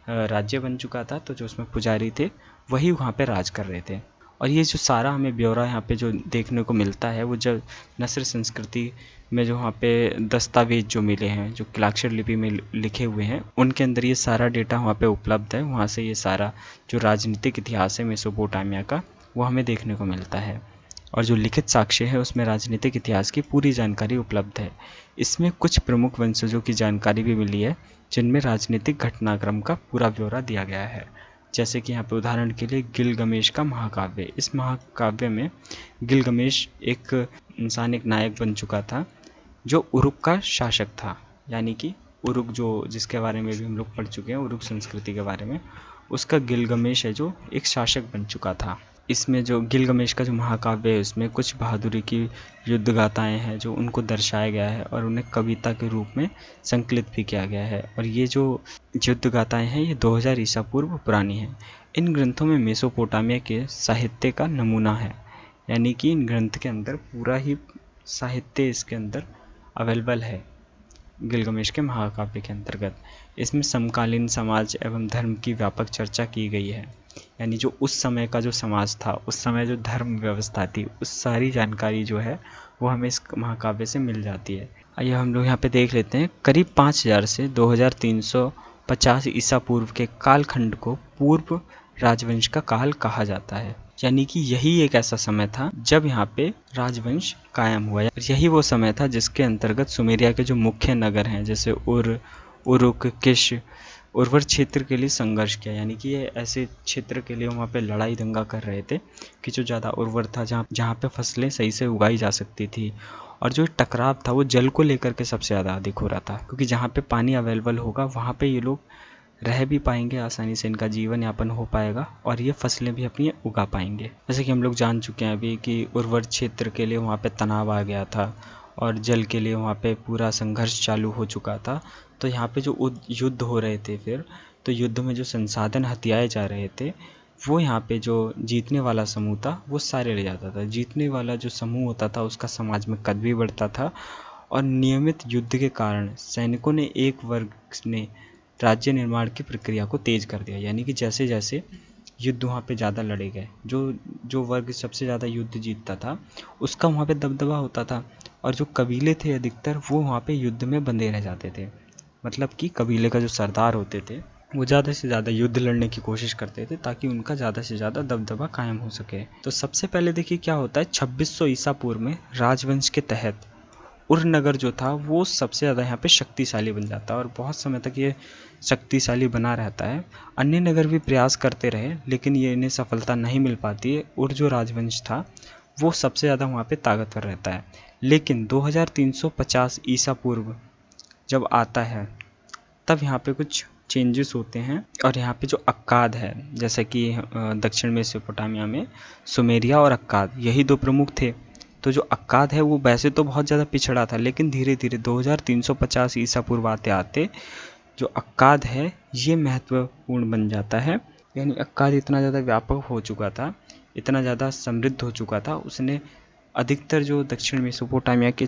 राज्य बन चुका था, तो जो उसमें पुजारी थे वही वहाँ पे राज कर रहे थे। और ये जो सारा हमें ब्यौरा यहाँ पे जो देखने को मिलता है वो जब नस्र संस्कृति में जो वहाँ पे दस्तावेज जो मिले हैं, जो किलाक्षर लिपि में लिखे हुए हैं, उनके अंदर ये सारा डेटा वहाँ पे उपलब्ध है। वहाँ से ये सारा जो राजनीतिक इतिहास है मेसोपोटामिया का वो हमें देखने को मिलता है। और जो लिखित साक्ष्य है उसमें राजनीतिक इतिहास की पूरी जानकारी उपलब्ध है। इसमें कुछ प्रमुख वंशजों की जानकारी भी मिली है जिनमें राजनीतिक घटनाक्रम का पूरा ब्यौरा दिया गया है। जैसे कि यहाँ पे उदाहरण के लिए गिलगमेश का महाकाव्य। इस महाकाव्य में गिलगमेश एक इंसान, एक नायक बन चुका था जो उरुक का शासक था। यानी कि उरुक जो जिसके बारे में भी हम लोग पढ़ चुके हैं, उरुक संस्कृति के बारे में, उसका गिलगमेश है जो एक शासक बन चुका था। इसमें जो गिलगमेश का जो महाकाव्य है उसमें कुछ बहादुरी की युद्ध गाथाएँ हैं जो उनको दर्शाया गया है और उन्हें कविता के रूप में संकलित भी किया गया है। और ये जो युद्ध गाथाएँ हैं ये 2000 ईसा पूर्व पुरानी हैं। इन ग्रंथों में मेसोपोटामिया के साहित्य का नमूना है, यानी कि इन ग्रंथ के अंदर पूरा ही साहित्य इसके अंदर अवेलेबल है गिलगमेश के महाकाव्य के अंतर्गत। इसमें समकालीन समाज एवं धर्म की व्यापक चर्चा की गई है, यानी जो उस समय का जो समाज था, उस समय जो धर्म व्यवस्था थी, उस सारी जानकारी जो है वो हमें इस महाकाव्य से मिल जाती है। आइए हम लोग यहाँ पे देख लेते हैं। करीब 5000 से 2350 ईसा पूर्व के कालखंड को पूर्व राजवंश का काल कहा जाता है, यानी कि यही एक ऐसा समय था जब यहाँ पे राजवंश कायम हुआ। यही वो समय था जिसके अंतर्गत सुमेरिया के जो मुख्य नगर हैं जैसे उरुक, किश, उर्वर क्षेत्र के लिए संघर्ष किया। यानी कि ये ऐसे क्षेत्र के लिए वहाँ पे लड़ाई दंगा कर रहे थे कि जो ज़्यादा उर्वर था, जहाँ पे फसलें सही से उगाई जा सकती थी। और जो टकराव था वो जल को लेकर के सबसे ज़्यादा अधिक हो रहा था, क्योंकि जहाँ पे पानी अवेलेबल होगा वहाँ पे ये लोग रह भी पाएंगे, आसानी से इनका जीवन यापन हो पाएगा और ये फसलें भी अपनी उगा पाएंगे। जैसे कि हम लोग जान चुके हैं अभी कि उर्वर क्षेत्र के लिए वहाँ पे तनाव आ गया था और जल के लिए वहाँ पे पूरा संघर्ष चालू हो चुका था। तो यहाँ पे जो युद्ध हो रहे थे, फिर तो युद्ध में जो संसाधन हथियाए जा रहे थे वो यहाँ पे जो जीतने वाला समूह था वो सारे ले जाता था। जीतने वाला जो समूह होता था उसका समाज में कद भी बढ़ता था। और नियमित युद्ध के कारण सैनिकों ने एक वर्ग ने राज्य निर्माण की प्रक्रिया को तेज कर दिया। यानी कि जैसे जैसे युद्ध वहाँ पे ज़्यादा लड़े गए, जो वर्ग सबसे ज़्यादा युद्ध जीतता था उसका वहाँ पे दबदबा होता था। और जो कबीले थे अधिकतर वो वहाँ पे युद्ध में बंधे रह जाते थे। मतलब कि कबीले का जो सरदार होते थे वो ज़्यादा से ज़्यादा युद्ध लड़ने की कोशिश करते थे ताकि उनका ज़्यादा से ज़्यादा दबदबा कायम हो सके। तो सबसे पहले देखिए क्या होता है, 2600 ईसा पूर्व में राजवंश के तहत उर नगर जो था वो सबसे ज़्यादा यहाँ पे शक्तिशाली बन जाता है और बहुत समय तक ये शक्तिशाली बना रहता है। अन्य नगर भी प्रयास करते रहे लेकिन ये इन्हें सफलता नहीं मिल पाती है। उर जो राजवंश था वो सबसे ज़्यादा वहाँ पे ताकतवर रहता है। लेकिन 2350 ईसा पूर्व जब आता है तब यहाँ पे कुछ चेंजेस होते हैं और यहाँ पे जो अक्काद है, जैसा कि दक्षिण मेसोपोटामिया में सुमेरिया और अक्काद यही दो प्रमुख थे। तो जो अक्काद है वो वैसे तो बहुत ज़्यादा पिछड़ा था, लेकिन धीरे धीरे 2350 ईसा पूर्व आते आते जो अक्काद है ये महत्वपूर्ण बन जाता है। यानी अक्काद इतना ज़्यादा व्यापक हो चुका था, इतना ज़्यादा समृद्ध हो चुका था, उसने अधिकतर जो दक्षिण मेसोपोटामिया के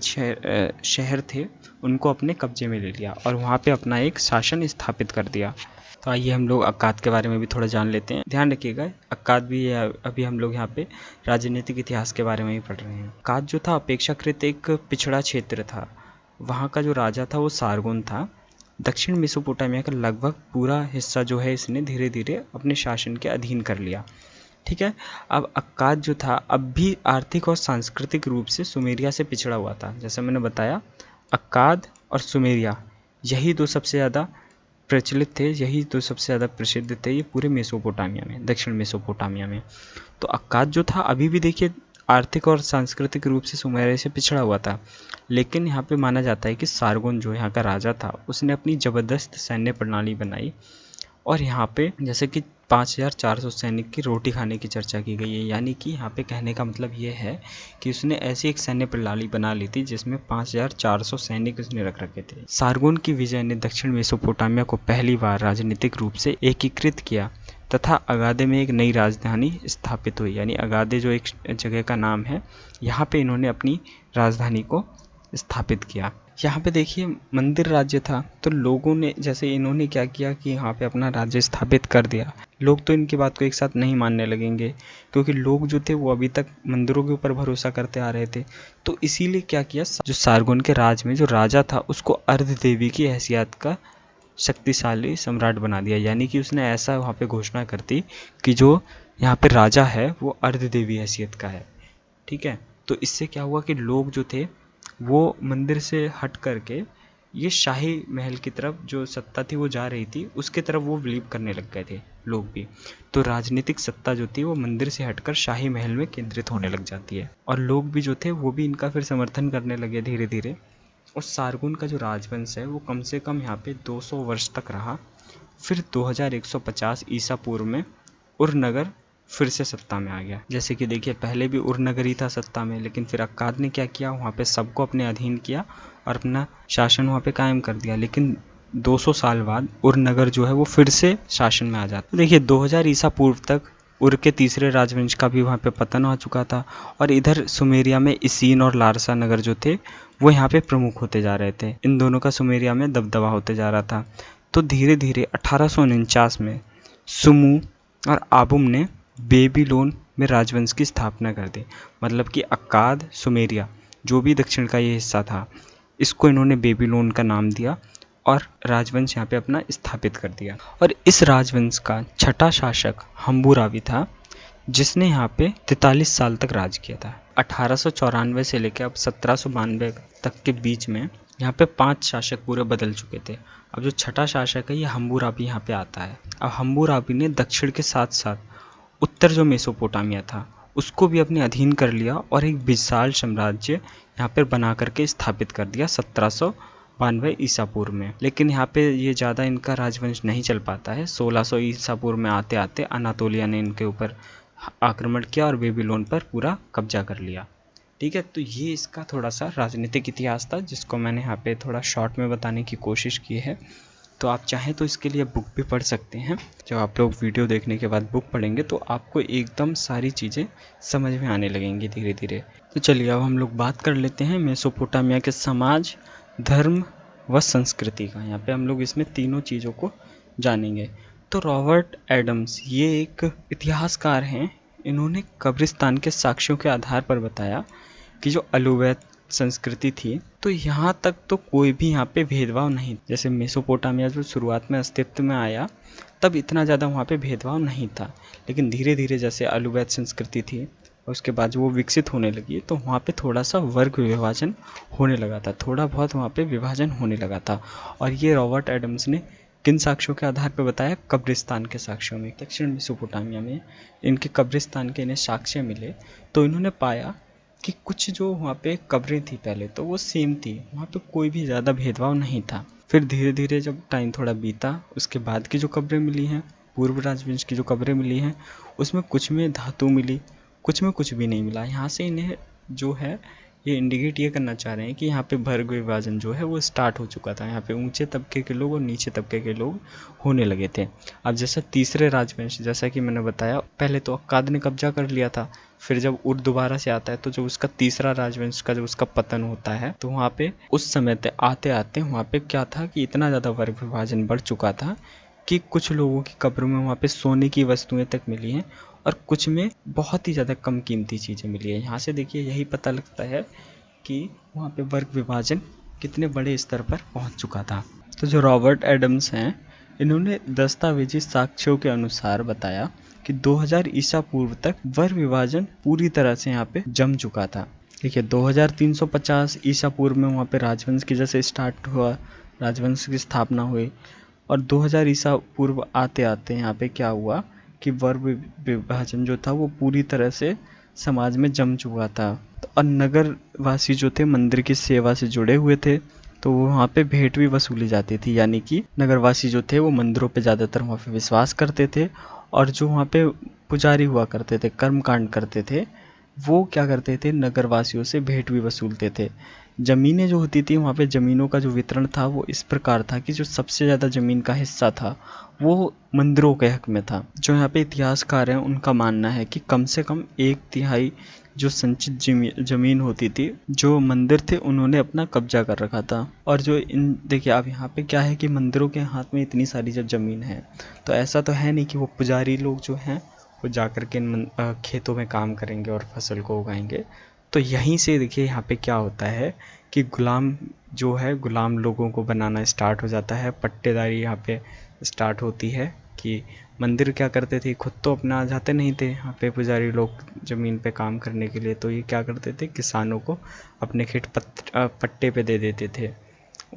शहर थे उनको अपने कब्जे में ले लिया और वहाँ पे अपना एक शासन स्थापित कर दिया। तो आइए हम लोग अक्काद के बारे में भी थोड़ा जान लेते हैं। ध्यान रखिएगा अक्काद भी अभी हम लोग यहाँ पे राजनीतिक इतिहास के बारे में ही पढ़ रहे हैं। अक्काद जो था अपेक्षाकृत एक पिछड़ा क्षेत्र था। वहाँ का जो राजा था वो सारगोन था। दक्षिण मेसोपोटामिया का लगभग पूरा हिस्सा जो है इसने धीरे धीरे अपने शासन के अधीन कर लिया। ठीक है। अब अक्काद जो था अब भी आर्थिक और सांस्कृतिक रूप से सुमेरिया से पिछड़ा हुआ था। जैसे मैंने बताया, अक्काद और सुमेरिया यही दो सबसे ज़्यादा प्रचलित थे, यही दो सबसे ज़्यादा प्रसिद्ध थे ये पूरे मेसोपोटामिया में, दक्षिण मेसोपोटामिया में। तो अक्काद जो था अभी भी देखिए आर्थिक और सांस्कृतिक रूप से सुमेरिया से पिछड़ा हुआ था, लेकिन यहाँ पे माना जाता है कि सारगोन जो यहाँ का राजा था उसने अपनी ज़बरदस्त सैन्य प्रणाली बनाई और यहाँ पे जैसे कि 5400 सैनिक की रोटी खाने की चर्चा की गई है। यानी कि यहाँ पे कहने का मतलब ये है कि उसने ऐसी एक सैन्य प्रणाली बना ली थी जिसमें 5400 सैनिक उसने रख रखे थे। सारगोन की विजय ने दक्षिण मेसोपोटामिया को पहली बार राजनीतिक रूप से एकीकृत किया तथा अगाधे में एक नई राजधानी स्थापित हुई। यानी अगाधे जो एक जगह का नाम है, यहाँ पे इन्होंने अपनी राजधानी को स्थापित किया। यहाँ पे देखिए मंदिर राज्य था, तो लोगों ने जैसे इन्होंने क्या किया कि यहाँ पे अपना राज्य स्थापित कर दिया। लोग तो इनकी बात को एक साथ नहीं मानने लगेंगे, क्योंकि लोग जो थे वो अभी तक मंदिरों के ऊपर भरोसा करते आ रहे थे। तो इसीलिए क्या किया, जो सारगोन के राज में जो राजा था उसको अर्धदेवी की हैसियत का शक्तिशाली सम्राट बना दिया। यानी कि उसने ऐसा वहाँ पे घोषणा कर दी कि जो यहाँ पे राजा है वो अर्धदेवी हैसियत का है। ठीक है, तो इससे क्या हुआ कि लोग जो थे वो मंदिर से हट करके ये शाही महल की तरफ जो सत्ता थी वो जा रही थी, उसके तरफ वो बिलीव करने लग गए थे लोग भी। तो राजनीतिक सत्ता जो थी वो मंदिर से हटकर शाही महल में केंद्रित होने लग जाती है, और लोग भी जो थे वो भी इनका फिर समर्थन करने लगे धीरे धीरे। और सारगुन का जो राजवंश है वो कम से कम यहाँ पे 200 वर्ष तक रहा। फिर 2150 ईसा पूर्व में उरनगर फिर से सत्ता में आ गया। जैसे कि देखिए पहले भी उरनगर ही था सत्ता में, लेकिन फिर अक्काद ने क्या किया, वहाँ पे सबको अपने अधीन किया और अपना शासन वहाँ पे कायम कर दिया। लेकिन 200 साल बाद उरनगर जो है वो फिर से शासन में आ जाता। देखिए 2000 ईसा पूर्व तक उर के तीसरे राजवंश का भी वहाँ पे पतन हो चुका था, और इधर सुमेरिया में इसीन और लारसा नगर जो थे वो यहाँ पे प्रमुख होते जा रहे थे। इन दोनों का सुमेरिया में दबदबा होते जा रहा था। तो धीरे धीरे 1849 में सुमू और आबुम ने बेबीलोन में राजवंश की स्थापना कर दी। मतलब कि अक्काद सुमेरिया जो भी दक्षिण का ये हिस्सा था, इसको इन्होंने बेबीलोन का नाम दिया और राजवंश यहाँ पे अपना स्थापित कर दिया। और इस राजवंश का छठा शासक हम्बुराबी था, जिसने यहाँ पे 43 साल तक राज किया था। 1894 से लेकर अब 1792 तक के बीच में यहाँ पे 5 शासक पूरे बदल चुके थे। अब जो छठा शासक है ये हम्बुराबी यहाँ पे आता है। अब हम्बुराबी ने दक्षिण के साथ साथ उत्तर जो मेसोपोटामिया था उसको भी अपने अधीन कर लिया और एक विशाल साम्राज्य यहाँ पर बना करके स्थापित कर दिया 1792 ईसा पूर्व में। लेकिन यहाँ पे ये ज़्यादा इनका राजवंश नहीं चल पाता है। 1600 ईसा पूर्व में आते आते अनातोलिया ने इनके ऊपर आक्रमण किया और बेबीलोन पर पूरा कब्जा कर लिया। ठीक है, तो ये इसका थोड़ा सा राजनीतिक इतिहास था जिसको मैंने यहाँ पे थोड़ा शॉर्ट में बताने की कोशिश की है। तो आप चाहें तो इसके लिए बुक भी पढ़ सकते हैं। जब आप लोग वीडियो देखने के बाद बुक पढ़ेंगे तो आपको एकदम सारी चीज़ें समझ में आने लगेंगी धीरे धीरे। तो चलिए अब हम लोग बात कर लेते हैं मेसोपोटामिया के समाज, धर्म व संस्कृति का। यहाँ पे हम लोग इसमें तीनों चीज़ों को जानेंगे। तो रॉबर्ट एडम्स ये एक इतिहासकार हैं। इन्होंने कब्रिस्तान के साक्ष्यों के आधार पर बताया कि जो अलुवैत संस्कृति थी तो यहाँ तक तो कोई भी यहाँ पे भेदभाव नहीं। जैसे मेसोपोटामिया जो शुरुआत में अस्तित्व में आया तब इतना ज़्यादा वहाँ पे भेदभाव नहीं था, लेकिन धीरे धीरे जैसे अलुवैत संस्कृति थी और उसके बाद वो विकसित होने लगी तो वहाँ पे थोड़ा सा वर्ग विभाजन होने लगा था, थोड़ा बहुत वहाँ पे विभाजन होने लगा था। और ये रॉबर्ट एडम्स ने किन साक्ष्यों के आधार पर बताया, कब्रिस्तान के साक्ष्यों में। दक्षिण मेसोपोटामिया में इनके कब्रिस्तान के इन्हें साक्ष्य मिले तो इन्होंने पाया कि कुछ जो वहाँ पे कब्रें थी पहले तो वो सेम थी, वहाँ पे कोई भी ज़्यादा भेदभाव नहीं था। फिर धीरे धीरे जब टाइम थोड़ा बीता उसके बाद की जो कब्रें मिली हैं, पूर्व राजवंश की जो कब्रें मिली हैं उसमें कुछ में धातु मिली, कुछ में कुछ भी नहीं मिला। यहाँ से इन्हें जो है ये इंडिकेट ये करना चाह रहे हैं कि यहाँ पे वर्ग विभाजन जो है वो स्टार्ट हो चुका था। यहाँ पे ऊंचे तबके के लोग और नीचे तबके के लोग होने लगे थे। अब जैसा तीसरे राजवंश, जैसा कि मैंने बताया पहले तो अक्काद ने कब्जा कर लिया था, फिर जब उर दोबारा से आता है तो जब उसका तीसरा राजवंश का जब उसका पतन होता है तो वहाँ पे उस समय तक आते आते वहाँ पे क्या था कि इतना ज़्यादा वर्ग विभाजन बढ़ चुका था कि कुछ लोगों की कब्रों में वहाँ पे सोने की वस्तुएं तक मिली हैं और कुछ में बहुत ही ज़्यादा कम कीमती चीज़ें मिली है। यहाँ से देखिए यही पता लगता है कि वहाँ पे वर्ग विभाजन कितने बड़े स्तर पर पहुँच चुका था। तो जो रॉबर्ट एडम्स हैं इन्होंने दस्तावेजी साक्ष्यों के अनुसार बताया कि 2000 ईसा पूर्व तक वर्ण विभाजन पूरी तरह से यहाँ पे जम चुका था। देखिए 2350 ईसा पूर्व में वहाँ पे राजवंश की जैसे स्टार्ट हुआ, राजवंश की स्थापना हुई, और 2000 ईसा पूर्व आते आते यहाँ पे क्या हुआ कि वर्ण विभाजन जो था वो पूरी तरह से समाज में जम चुका था। तो और नगर वासी जो थे मंदिर की सेवा से जुड़े हुए थे, तो वहाँ पे भेंट भी वसूली जाती थी, यानी कि नगरवासी जो थे वो मंदिरों पे ज़्यादातर वहाँ पे विश्वास करते थे, और जो वहाँ पे पुजारी हुआ करते थे, कर्मकांड करते थे, वो क्या करते थे, नगरवासियों से भेंट भी वसूलते थे। ज़मीनें जो होती थी वहाँ पे ज़मीनों का जो वितरण था वो इस प्रकार था कि जो सबसे ज़्यादा ज़मीन का हिस्सा था वो मंदिरों के हक में था। जो यहाँ पे इतिहासकार हैं उनका मानना है कि कम से कम 1/3 जो संचित ज़मीन होती थी, जो मंदिर थे उन्होंने अपना कब्जा कर रखा था। और जो इन देखिए अब यहाँ पे क्या है कि मंदिरों के हाथ में इतनी सारी जब ज़मीन है तो ऐसा तो है नहीं कि वो पुजारी लोग जो हैं वो जा कर के खेतों में काम करेंगे और फसल को उगाएंगे। तो यहीं से देखिए यहाँ पे क्या होता है कि गुलाम जो है, गुलाम लोगों को बनाना स्टार्ट हो जाता है। पट्टेदारी यहाँ पे स्टार्ट होती है कि मंदिर क्या करते थे, खुद तो अपना जाते नहीं थे यहाँ पे पुजारी लोग ज़मीन पे काम करने के लिए, तो ये क्या करते थे, किसानों को अपने खेत पट्टे पे दे देते थे,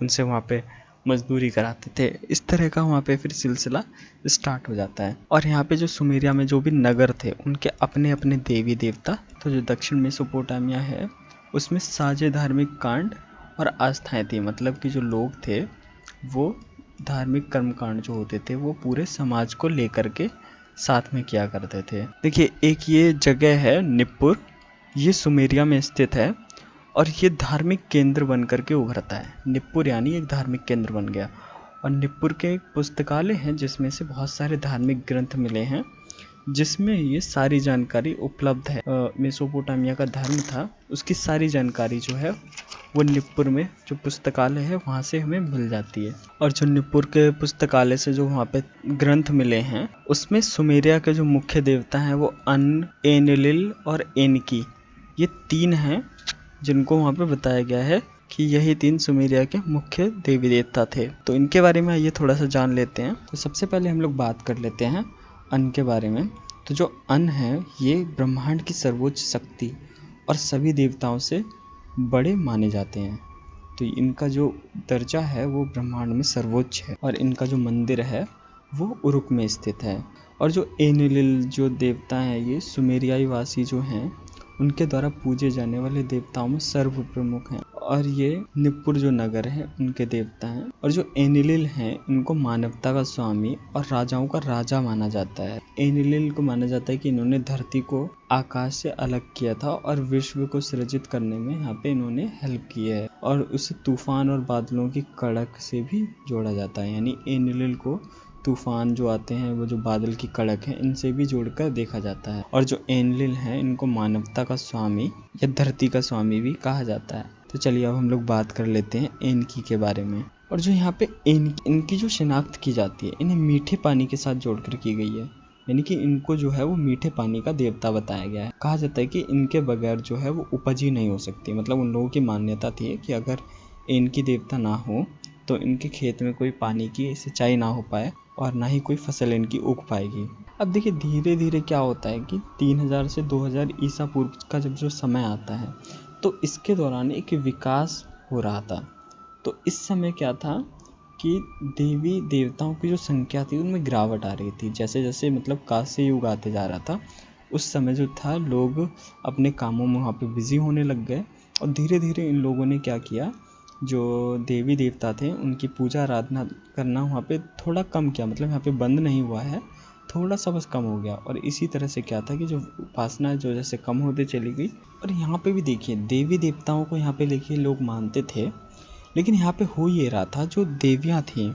उनसे वहाँ पे मजदूरी कराते थे। इस तरह का वहाँ पे फिर सिलसिला स्टार्ट हो जाता है। और यहाँ पे जो सुमेरिया में जो भी नगर थे उनके अपने अपने देवी देवता, तो जो दक्षिण मेसोपोटामिया है उसमें साझे धार्मिक कांड और आस्थाएं थी, मतलब कि जो लोग थे वो धार्मिक कर्मकांड जो होते थे वो पूरे समाज को लेकर के साथ में किया करते थे। देखिए एक ये जगह है निप्पुर, ये सुमेरिया में स्थित है और ये धार्मिक केंद्र बन करके उभरता है। निप्पुर यानी एक धार्मिक केंद्र बन गया। और निप्पुर के एक पुस्तकालय हैं जिसमें से बहुत सारे धार्मिक ग्रंथ मिले हैं, जिसमें ये सारी जानकारी उपलब्ध है। मेसोपोटामिया का धर्म था उसकी सारी जानकारी जो है वो निप्पुर में जो पुस्तकालय है वहाँ से हमें मिल जाती है। और जो निप्पुर के पुस्तकालय से जो वहाँ पे ग्रंथ मिले हैं उसमें सुमेरिया के जो मुख्य देवता हैं वो अन, एनिलिल और एनकी, ये 3 हैं जिनको वहाँ पे बताया गया है कि यही 3 सुमेरिया के मुख्य देवी देवता थे। तो इनके बारे में आइए थोड़ा सा जान लेते हैं। तो सबसे पहले हम लोग बात कर लेते हैं अन के बारे में। तो जो अन है ये ब्रह्मांड की सर्वोच्च शक्ति और सभी देवताओं से बड़े माने जाते हैं। तो इनका जो दर्जा है वो ब्रह्मांड में सर्वोच्च है और इनका जो मंदिर है वो उरुक में स्थित है। और जो एनिलिल जो देवता हैं ये सुमेरियाई वासी जो हैं उनके द्वारा पूजे जाने वाले देवताओं में सर्व प्रमुख हैं और ये निप्पुर जो नगर है उनके देवता हैं। और जो एनिलिल हैं इनको मानवता का स्वामी और राजाओं का राजा माना जाता है। एनिलिल को माना जाता है कि इन्होंने धरती को आकाश से अलग किया था और विश्व को सृजित करने में यहाँ पे इन्होंने हेल्प की है। और उसे तूफान और बादलों की कड़क से भी जोड़ा जाता है, यानी एनिलिल को तूफान जो आते हैं वो जो बादल की कड़क है इनसे भी जोड़कर देखा जाता है। और जो एनिलिल हैं इनको मानवता का स्वामी या धरती का स्वामी भी कहा जाता है। तो चलिए अब हम लोग बात कर लेते हैं एनकी के बारे में। और जो यहाँ पे इनकी जो शिनाख्त की जाती है इन्हें मीठे पानी के साथ जोड़कर की गई है, यानी कि इनको जो है वो मीठे पानी का देवता बताया गया है। कहा जाता है कि इनके बगैर जो है वो उपज ही नहीं हो सकती, मतलब उन लोगों की मान्यता थी कि अगर इनकी देवता ना हो तो इनके खेत में कोई पानी की सिंचाई ना हो पाए और ना ही कोई फसल इनकी उग पाएगी। अब देखिए धीरे धीरे क्या होता है कि 3000 से 2000 ईसा पूर्व का जब जो समय आता है तो इसके दौरान एक विकास हो रहा था। तो इस समय क्या था कि देवी देवताओं की जो संख्या थी उनमें गिरावट आ रही थी। जैसे जैसे मतलब काशी युग आते जा रहा था उस समय जो था लोग अपने कामों में वहाँ पे बिजी होने लग गए और धीरे धीरे इन लोगों ने क्या किया, जो देवी देवता थे उनकी पूजा आराधना करना वहाँ पे थोड़ा कम किया, मतलब यहाँ पे बंद नहीं हुआ है, थोड़ा सा बस कम हो गया। और इसी तरह से क्या था कि जो उपासना जो जैसे कम होते चली गई। और यहाँ पे भी देखिए देवी देवताओं को यहाँ पे देखिए लोग मानते थे, लेकिन यहाँ पे हो ये रहा था जो देवियाँ थीं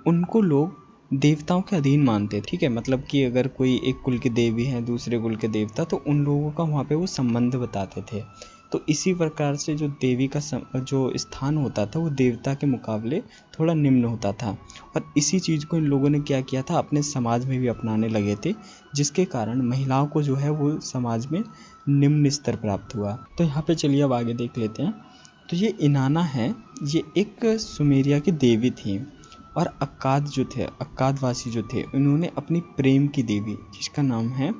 उनको लोग देवताओं के अधीन मानते, ठीक है, मतलब कि अगर कोई एक कुल के देवी हैं दूसरे कुल के देवता तो उन लोगों का वहाँ पे वो संबंध बताते थे। तो इसी प्रकार से जो देवी का जो स्थान होता था वो देवता के मुकाबले थोड़ा निम्न होता था। और इसी चीज़ को इन लोगों ने क्या किया था अपने समाज में भी अपनाने लगे थे, जिसके कारण महिलाओं को जो है वो समाज में निम्न स्तर प्राप्त हुआ। तो यहाँ पे चलिए अब आगे देख लेते हैं। तो ये इनाना है, ये एक सुमेरिया की देवी थी और अक्कादवासी जो थे उन्होंने अपनी प्रेम की देवी जिसका नाम है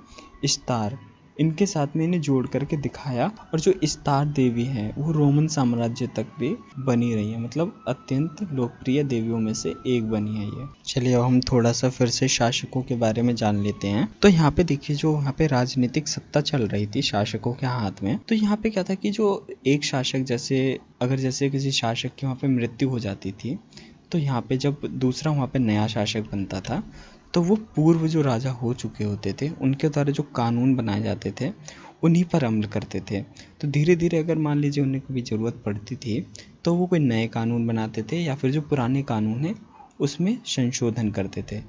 इश्तार, इनके साथ में इन्हें जोड़ करके दिखाया। और जो इश्तार देवी है वो रोमन साम्राज्य तक भी बनी रही है, मतलब अत्यंत लोकप्रिय देवियों में से एक बनी है ये। चलिए अब हम थोड़ा सा फिर से शासकों के बारे में जान लेते हैं। तो यहाँ पे देखिए जो यहाँ पे राजनीतिक सत्ता चल रही थी शासकों के हाथ में, तो यहाँ पे क्या था कि जो एक शासक जैसे किसी शासक की वहाँ पे मृत्यु हो जाती थी, तो यहाँ पे जब दूसरा वहाँ पे नया शासक बनता था तो वो पूर्व जो राजा हो चुके होते थे उनके द्वारा जो कानून बनाए जाते थे उन्हीं पर अमल करते थे। तो धीरे धीरे अगर मान लीजिए उन्हें कभी ज़रूरत पड़ती थी तो वो कोई नए कानून बनाते थे या फिर जो पुराने कानून हैं उसमें संशोधन करते थे।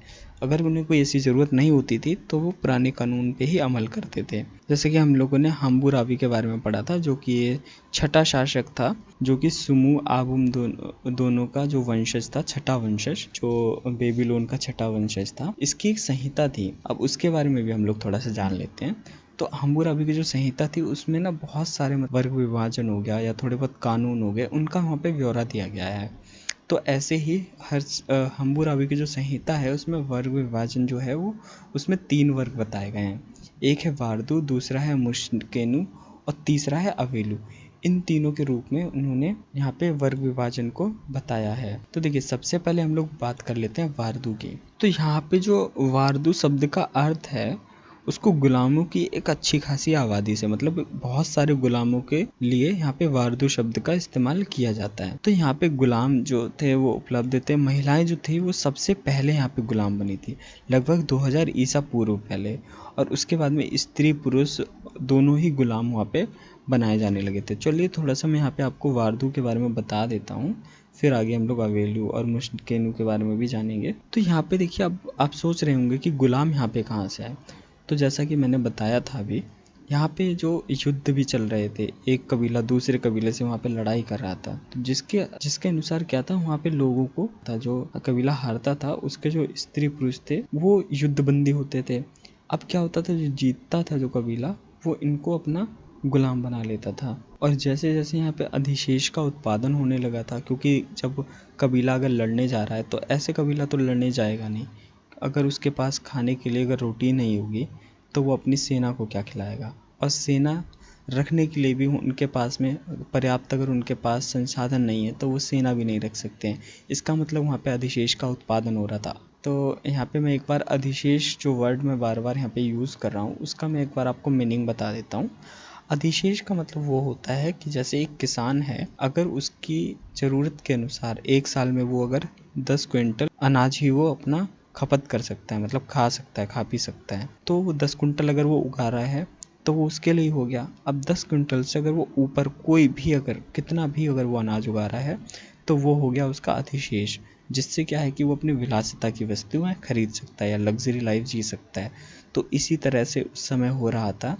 अगर उन्हें कोई ऐसी ज़रूरत नहीं होती थी तो वो पुराने कानून पे ही अमल करते थे। जैसे कि हम लोगों ने हम्बुराबी के बारे में पढ़ा था, जो कि ये छठा शासक था, जो कि सुमु आबुम दोनों का जो वंशज था, छठा वंशज जो बेबीलोन का छठा वंशज था। इसकी एक संहिता थी, अब उसके बारे में भी हम लोग थोड़ा सा जान लेते हैं। तो हम्बुराबी की जो संहिता थी उसमें ना बहुत सारे वर्ग विभाजन हो गया या थोड़े बहुत कानून हो गए, उनका वहाँ पे ब्यौरा दिया गया है। तो ऐसे ही हम्बुराबी की जो संहिता है उसमें वर्ग विभाजन जो है वो उसमें 3 वर्ग बताए गए हैं। एक है वार्दू, दूसरा है मुश्केनु और तीसरा है अवेलू। इन तीनों के रूप में उन्होंने यहाँ पे वर्ग विभाजन को बताया है। तो देखिए सबसे पहले हम लोग बात कर लेते हैं वार्दू की। तो यहाँ पे जो वार्दू शब्द का अर्थ है उसको गुलामों की एक अच्छी खासी आबादी से, मतलब बहुत सारे गुलामों के लिए यहाँ पे वार्दू शब्द का इस्तेमाल किया जाता है। तो यहाँ पे गुलाम जो थे वो उपलब्ध थे। महिलाएं जो थी वो सबसे पहले यहाँ पे गुलाम बनी थी, लगभग 2000 ईसा पूर्व पहले, और उसके बाद में स्त्री पुरुष दोनों ही गुलाम वहाँ पे बनाए जाने लगे थे। चलिए थोड़ा सा मैं यहाँ पे आपको वार्दू के बारे में बता देता हूँ, फिर आगे हम लोग अवेलू और मुश्केनु के बारे में भी जानेंगे। तो यहाँ पे देखिए अब आप सोच रहे होंगे कि गुलाम यहाँ पे कहाँ से आए। तो जैसा कि मैंने बताया था अभी, यहाँ पे जो युद्ध भी चल रहे थे, एक कबीला दूसरे कबीले से वहाँ पे लड़ाई कर रहा था, तो जिसके अनुसार क्या था, वहाँ पे लोगों को था जो कबीला हारता था उसके जो स्त्री पुरुष थे वो युद्धबंदी होते थे। अब क्या होता था, जो जीतता था जो कबीला वो इनको अपना गुलाम बना लेता था। और जैसे जैसे यहाँ पे अधिशेष का उत्पादन होने लगा था, क्योंकि जब कबीला अगर लड़ने जा रहा है तो ऐसे कबीला तो लड़ने जाएगा नहीं, अगर उसके पास खाने के लिए अगर रोटी नहीं होगी तो वो अपनी सेना को क्या खिलाएगा। और सेना रखने के लिए भी उनके पास में पर्याप्त अगर उनके पास संसाधन नहीं है तो वो सेना भी नहीं रख सकते हैं। इसका मतलब वहाँ पे अधिशेष का उत्पादन हो रहा था। तो यहाँ पे मैं एक बार अधिशेष जो वर्ड मैं बार बार यहाँ पे यूज़ कर रहा हूँ उसका मैं एक बार आपको मीनिंग बता देता हूँ। अधिशेष का मतलब वो होता है कि जैसे एक किसान है, अगर उसकी ज़रूरत के अनुसार एक साल में वो अगर 10 क्विंटल अनाज ही वो अपना खपत कर सकता है, मतलब खा सकता है, खा पी सकता है, तो वो 10 कुंटल अगर वो उगा रहा है तो वो उसके लिए हो गया। अब 10 क्विंटल से अगर वो ऊपर कोई भी अगर कितना भी अगर वो अनाज उगा रहा है तो वो हो गया उसका अधिशेष, जिससे क्या है कि वो अपनी विलासिता की वस्तुएं खरीद सकता है या लग्जरी लाइफ जी सकता है। तो इसी तरह से उस समय हो रहा था,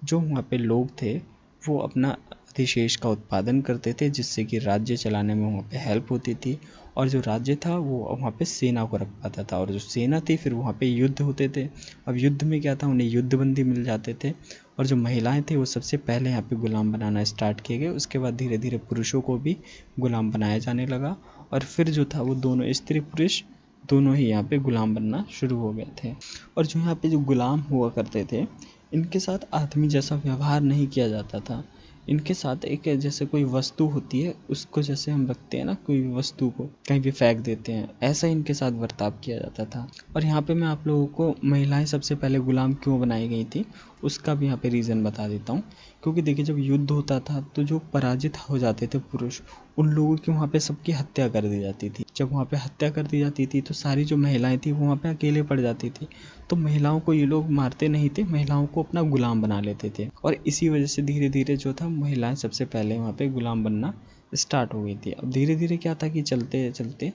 जो वहाँ पे लोग थे वो अपना अधिशेष का उत्पादन करते थे, जिससे कि राज्य चलाने में वहाँ पे हेल्प होती थी। और जो राज्य था वो वहाँ पे सेना को रख पाता था, और जो सेना थी फिर वहाँ पे युद्ध होते थे। अब युद्ध में क्या था, उन्हें युद्धबंदी मिल जाते थे। और जो महिलाएं थी वो सबसे पहले यहाँ पे गुलाम बनाना स्टार्ट किए गए, उसके बाद धीरे धीरे पुरुषों को भी गुलाम बनाया जाने लगा। और फिर जो था वो दोनों स्त्री पुरुष दोनों ही यहाँ पे गुलाम बनना शुरू हो गए थे। और जो यहाँ पे जो गुलाम हुआ करते थे इनके साथ आदमी जैसा व्यवहार नहीं किया जाता था। इनके साथ एक जैसे कोई वस्तु होती है उसको जैसे हम रखते हैं ना, कोई वस्तु को कहीं भी फेंक देते हैं, ऐसा इनके साथ बर्ताव किया जाता था। और यहाँ पे मैं आप लोगों को महिलाएं सबसे पहले गुलाम क्यों बनाई गई थी उसका भी यहाँ पे रीज़न बता देता हूँ। क्योंकि देखिए जब युद्ध होता था तो जो पराजित हो जाते थे पुरुष, उन लोगों की वहाँ पे सबकी हत्या कर दी जाती थी। जब वहाँ पे हत्या कर दी जाती थी तो सारी जो महिलाएं थी वो वहाँ पे अकेले पड़ जाती थी। तो महिलाओं को ये लोग मारते नहीं थे, महिलाओं को अपना गुलाम बना लेते थे। और इसी वजह से धीरे धीरे जो था महिलाएं सबसे पहले वहाँ पे गुलाम बनना स्टार्ट हो गई थी। अब धीरे धीरे क्या था कि चलते चलते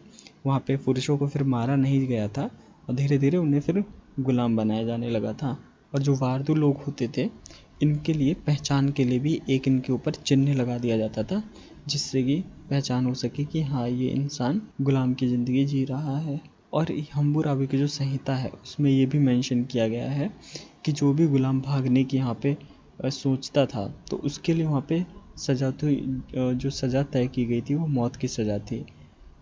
वहाँ पे पुरुषों को फिर मारा नहीं गया था और धीरे धीरे उन्हें फिर गुलाम बनाया जाने लगा था। और जो वारदू लोग होते थे इनके लिए पहचान के लिए भी एक इनके ऊपर चिन्ह लगा दिया जाता था, जिससे कि पहचान हो सके कि हाँ ये इंसान गुलाम की ज़िंदगी जी रहा है। और हम्बुराबी की जो संहिता है उसमें ये भी मेंशन किया गया है कि जो भी गुलाम भागने की यहाँ पे सोचता था तो उसके लिए वहाँ पे सज़ा तो जो सज़ा तय की गई थी वो मौत की सज़ा थी।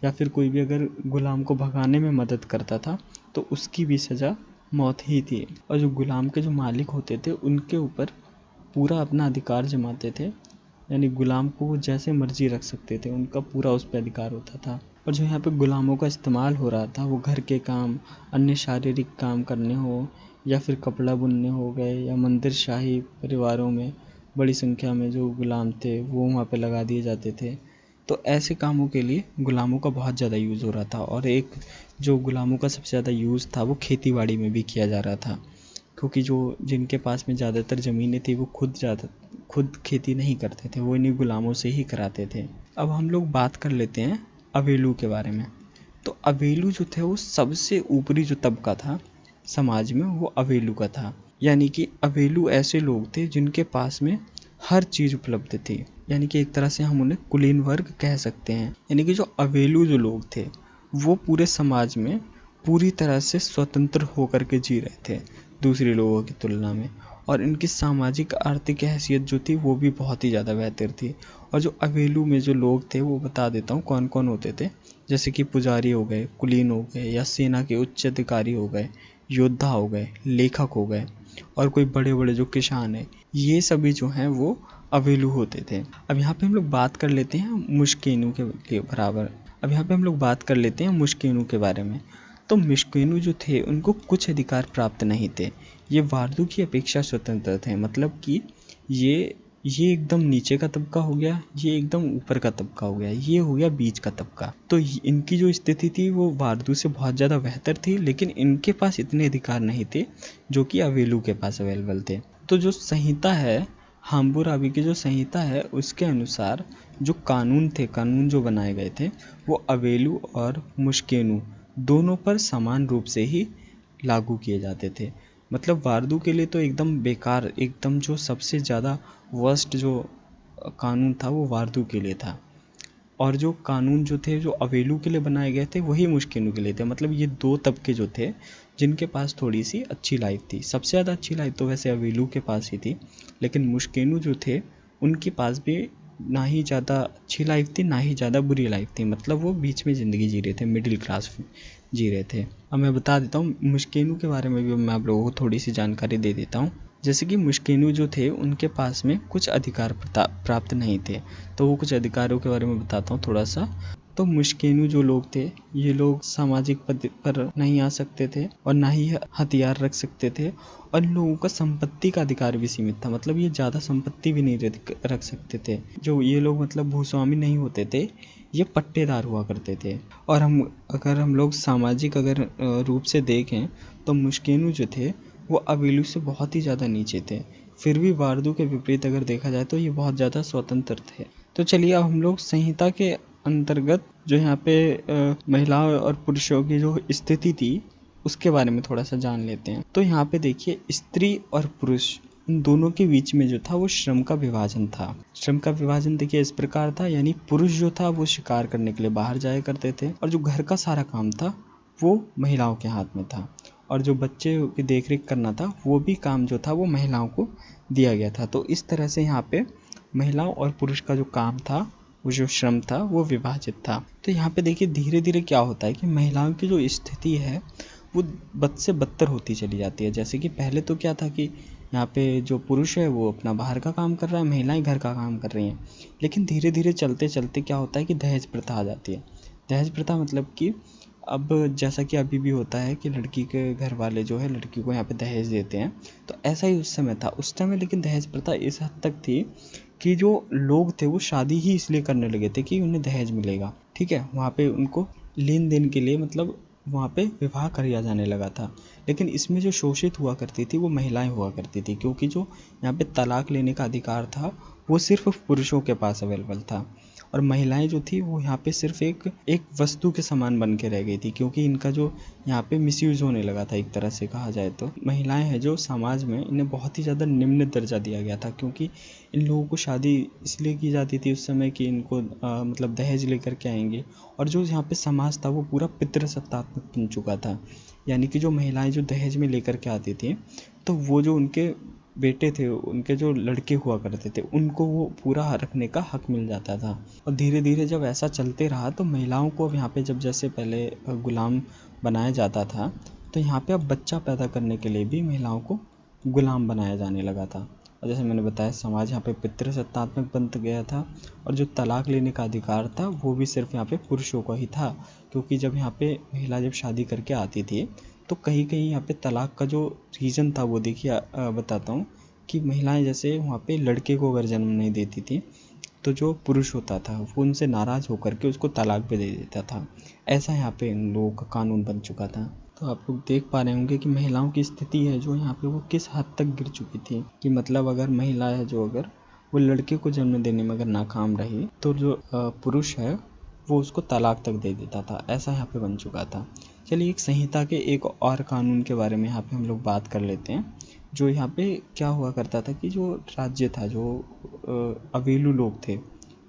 या फिर कोई भी अगर गुलाम को भगाने में मदद करता था तो उसकी भी सज़ा मौत ही थी। और जो गुलाम के जो मालिक होते थे उनके ऊपर पूरा अपना अधिकार जमाते थे, यानी गुलाम को वो जैसे मर्जी रख सकते थे, उनका पूरा उस पर अधिकार होता था। और जो यहाँ पे गुलामों का इस्तेमाल हो रहा था वो घर के काम, अन्य शारीरिक काम करने हो, या फिर कपड़ा बुनने हो गए, या मंदिर शाही परिवारों में बड़ी संख्या में जो गुलाम थे वो वहाँ पे लगा दिए जाते थे। तो ऐसे कामों के लिए गुलामों का बहुत ज़्यादा यूज़ हो रहा था। और एक जो गुलामों का सबसे ज़्यादा यूज़ था वो खेती बाड़ी में भी किया जा रहा था, क्योंकि जो जिनके पास में ज़्यादातर ज़मीनें थी वो खुद खेती नहीं करते थे, वो इन्हीं गुलामों से ही कराते थे। अब हम लोग बात कर लेते हैं अवेलू के बारे में। तो अवेलू जो थे वो सबसे ऊपरी जो तबका था समाज में वो अवेलू का था, यानी कि अवेलू ऐसे लोग थे जिनके पास में हर चीज़ उपलब्ध थी, यानी कि एक तरह से हम उन्हें कुलीन वर्ग कह सकते हैं। यानी कि जो अवेलू जो लोग थे वो पूरे समाज में पूरी तरह से स्वतंत्र होकर के जी रहे थे दूसरे लोगों की तुलना में, और इनकी सामाजिक आर्थिक हैसियत जो थी वो भी बहुत ही ज़्यादा बेहतर थी। और जो अवेलू में जो लोग थे वो बता देता हूँ कौन कौन होते थे, जैसे कि पुजारी हो गए, कुलीन हो गए, या सेना के उच्च अधिकारी हो गए, योद्धा हो गए, लेखक हो गए, और कोई बड़े बड़े जो किसान हैं, ये सभी जो हैं वो अवेलू होते थे। अब यहाँ पे हम लोग बात कर लेते हैं मुश्केनू के बराबर। अब यहाँ पे हम लोग बात कर लेते हैं मुश्केनू के बारे में। तो मुश्केनू जो थे उनको कुछ अधिकार प्राप्त नहीं थे, ये वार्दू की अपेक्षा स्वतंत्र थे। मतलब कि ये एकदम नीचे का तबका हो गया, ये एकदम ऊपर का तबका हो गया, ये हो गया बीच का तबका। तो इनकी जो स्थिति थी वो वार्दू से बहुत ज़्यादा बेहतर थी, लेकिन इनके पास इतने अधिकार नहीं थे जो कि अवेलू के पास अवेलेबल थे। तो जो संहिता है, हाम्बुराबी की जो संहिता है, उसके अनुसार जो कानून जो बनाए गए थे वो अवेलू और मुश्केनू दोनों पर समान रूप से ही लागू किए जाते थे। मतलब वार्दू के लिए तो एकदम बेकार, एकदम जो सबसे ज़्यादा वर्स्ट जो कानून था वो वार्दू के लिए था, और जो कानून जो थे जो अवेलू के लिए बनाए गए थे वही मुश्केनू के लिए थे। मतलब ये दो तबके जो थे जिनके पास थोड़ी सी अच्छी लाइफ थी। सबसे ज़्यादा अच्छी लाइफ तो वैसे अवेलू के पास ही थी, लेकिन मुश्केनू जो थे उनके पास भी ना ही ज़्यादा अच्छी लाइफ थी ना ही ज़्यादा बुरी लाइफ थी। मतलब वो बीच में ज़िंदगी जी रहे थे, मिडिल क्लास जी रहे थे। अब मैं बता देता हूँ मुश्केनू के बारे में भी, मैं आप लोगों को थोड़ी सी जानकारी दे देता हूँ। जैसे कि मुश्केनू जो थे उनके पास में कुछ अधिकार प्राप्त नहीं थे, तो वो कुछ अधिकारों के बारे में बताता हूँ थोड़ा सा। तो मुश्केनू जो लोग थे ये लोग सामाजिक पद पर नहीं आ सकते थे और ना ही हथियार रख सकते थे, और इन लोगों का संपत्ति का अधिकार भी सीमित था। मतलब ये ज़्यादा संपत्ति भी नहीं रख सकते थे। जो ये लोग मतलब भूस्वामी नहीं होते थे, ये पट्टेदार हुआ करते थे। और अगर हम लोग सामाजिक रूप से देखें तो मुश्केनू जो थे वो अवेलू से बहुत ही ज़्यादा नीचे थे। फिर भी वार्दू के विपरीत अगर देखा जाए तो ये बहुत ज़्यादा स्वतंत्र थे। तो चलिए अब हम लोग संहिता के अंतर्गत जो यहाँ पे महिलाओं और पुरुषों की जो स्थिति थी उसके बारे में थोड़ा सा जान लेते हैं। तो यहाँ पे देखिए, स्त्री और पुरुष इन दोनों के बीच में जो था वो श्रम का विभाजन था। श्रम का विभाजन देखिए इस प्रकार था, यानी पुरुष जो था वो शिकार करने के लिए बाहर जाया करते थे, और जो घर का सारा काम था वो महिलाओं के हाथ में था, और जो बच्चे की देखरेख करना था वो भी काम जो था वो महिलाओं को दिया गया था। तो इस तरह से यहाँ पे महिलाओं और पुरुष का जो काम था, वो जो श्रम था वो विभाजित था। तो यहाँ पे देखिए धीरे धीरे क्या होता है कि महिलाओं की जो स्थिति है वो बद से बदतर होती चली जाती है। जैसे कि पहले तो क्या था कि यहाँ पे जो पुरुष है वो अपना बाहर का काम कर रहा है, महिलाएं घर का काम कर रही हैं, लेकिन धीरे धीरे चलते चलते क्या होता है कि दहेज प्रथा आ जाती है। दहेज प्रथा मतलब कि अब जैसा कि अभी भी होता है कि लड़की के घर वाले जो है लड़की को यहाँ पे दहेज देते हैं, तो ऐसा ही उस समय था। उस समय लेकिन दहेज प्रथा इस हद तक थी कि जो लोग थे वो शादी ही इसलिए करने लगे थे कि उन्हें दहेज मिलेगा, ठीक है। वहाँ पे उनको लेन देन के लिए मतलब वहाँ पे विवाह किया जाने लगा था। लेकिन इसमें जो शोषित हुआ करती थी वो महिलाएं हुआ करती थी, क्योंकि जो यहाँ पे तलाक लेने का अधिकार था वो सिर्फ पुरुषों के पास अवेलेबल था, और महिलाएं जो थी वो यहाँ पे सिर्फ एक वस्तु के समान बन के रह गई थी, क्योंकि इनका जो यहाँ पे मिसयूज़ होने लगा था एक तरह से कहा जाए तो। महिलाएं हैं जो समाज में इन्हें बहुत ही ज़्यादा निम्न दर्जा दिया गया था, क्योंकि इन लोगों को शादी इसलिए की जाती थी उस समय कि इनको मतलब दहेज लेकर के आएंगे, और जो यहाँ पे समाज था वो पूरा पितृसत्तात्मक बन चुका था। यानी कि जो महिलाएं जो दहेज में लेकर के आती थी तो वो जो उनके बेटे थे, उनके जो लड़के हुआ करते थे, उनको वो पूरा रखने का हक मिल जाता था। और धीरे धीरे जब ऐसा चलते रहा तो महिलाओं को अब यहाँ पे, जब जैसे पहले गुलाम बनाया जाता था, तो यहाँ पे अब बच्चा पैदा करने के लिए भी महिलाओं को गुलाम बनाया जाने लगा था। और जैसे मैंने बताया, समाज यहाँ पे पितृसत्तात्मक बन गया था, और जो तलाक लेने का अधिकार था वो भी सिर्फ यहाँ पे पुरुषों का ही था। क्योंकि जब यहाँ पे महिला जब शादी करके आती थी तो कहीं कहीं यहाँ पे तलाक का जो रीज़न था वो देखिए, बताता हूँ कि महिलाएं जैसे वहाँ पे लड़के को अगर जन्म नहीं देती थी तो जो पुरुष होता था वो उनसे नाराज़ होकर के उसको तलाक भी दे देता था। ऐसा यहाँ पे इन लोगों का कानून बन चुका था। तो आप लोग देख पा रहे होंगे कि महिलाओं की स्थिति है जो यहाँ पे वो किस हद तक गिर चुकी थी, कि मतलब अगर महिला है जो, अगर वो लड़के को जन्म देने में अगर नाकाम रही तो जो पुरुष है वो उसको तलाक तक दे देता था। ऐसा यहाँ पे बन चुका था। चलिए, एक संहिता के एक और कानून के बारे में यहाँ पे हम लोग बात कर लेते हैं। जो यहाँ पे क्या हुआ करता था कि जो राज्य था, जो अवेलू लोग थे,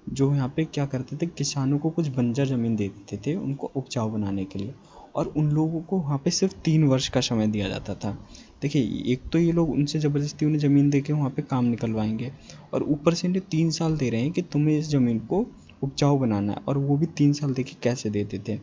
जो यहाँ पे क्या करते थे, किसानों को कुछ बंजर ज़मीन दे देते थे उनको उपजाऊ बनाने के लिए, और उन लोगों को वहाँ पे सिर्फ 3 वर्ष का समय दिया जाता था। देखिए, एक तो ये लोग उनसे ज़बरदस्ती उन्हें ज़मीन दे के वहाँ पे काम निकलवाएंगे, और ऊपर से इन्हें 3 साल दे रहे हैं कि तुम्हें इस ज़मीन को उपजाऊ बनाना है। और वो भी 3 साल देखिए कैसे देते थे।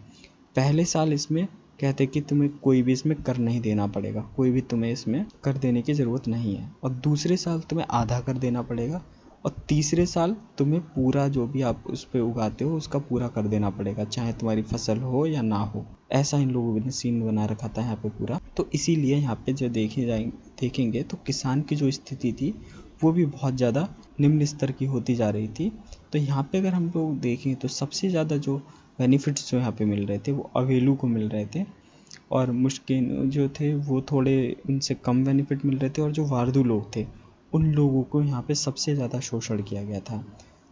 पहले साल इसमें कहते कि तुम्हें कोई भी इसमें कर नहीं देना पड़ेगा, कोई भी तुम्हें इसमें कर देने की ज़रूरत नहीं है, और दूसरे साल तुम्हें आधा कर देना पड़ेगा, और तीसरे साल तुम्हें पूरा जो भी आप उस पर उगाते हो उसका पूरा कर देना पड़ेगा, चाहे तुम्हारी फसल हो या ना हो। ऐसा इन लोगों ने सीन बना रखा था यहाँ पे पूरा। तो इसीलिए यहाँ पे जो देखेंगे तो किसान की जो स्थिति थी वो भी बहुत ज़्यादा निम्न स्तर की होती जा रही थी। तो यहाँ पे अगर हम लोग देखें तो सबसे ज़्यादा जो बेनिफिट्स जो यहाँ पे मिल रहे थे वो अवेलू को मिल रहे थे, और मुश्किल जो थे वो थोड़े उनसे कम बेनिफिट मिल रहे थे, और जो वारदू लोग थे उन लोगों को यहाँ पे सबसे ज़्यादा शोषण किया गया था।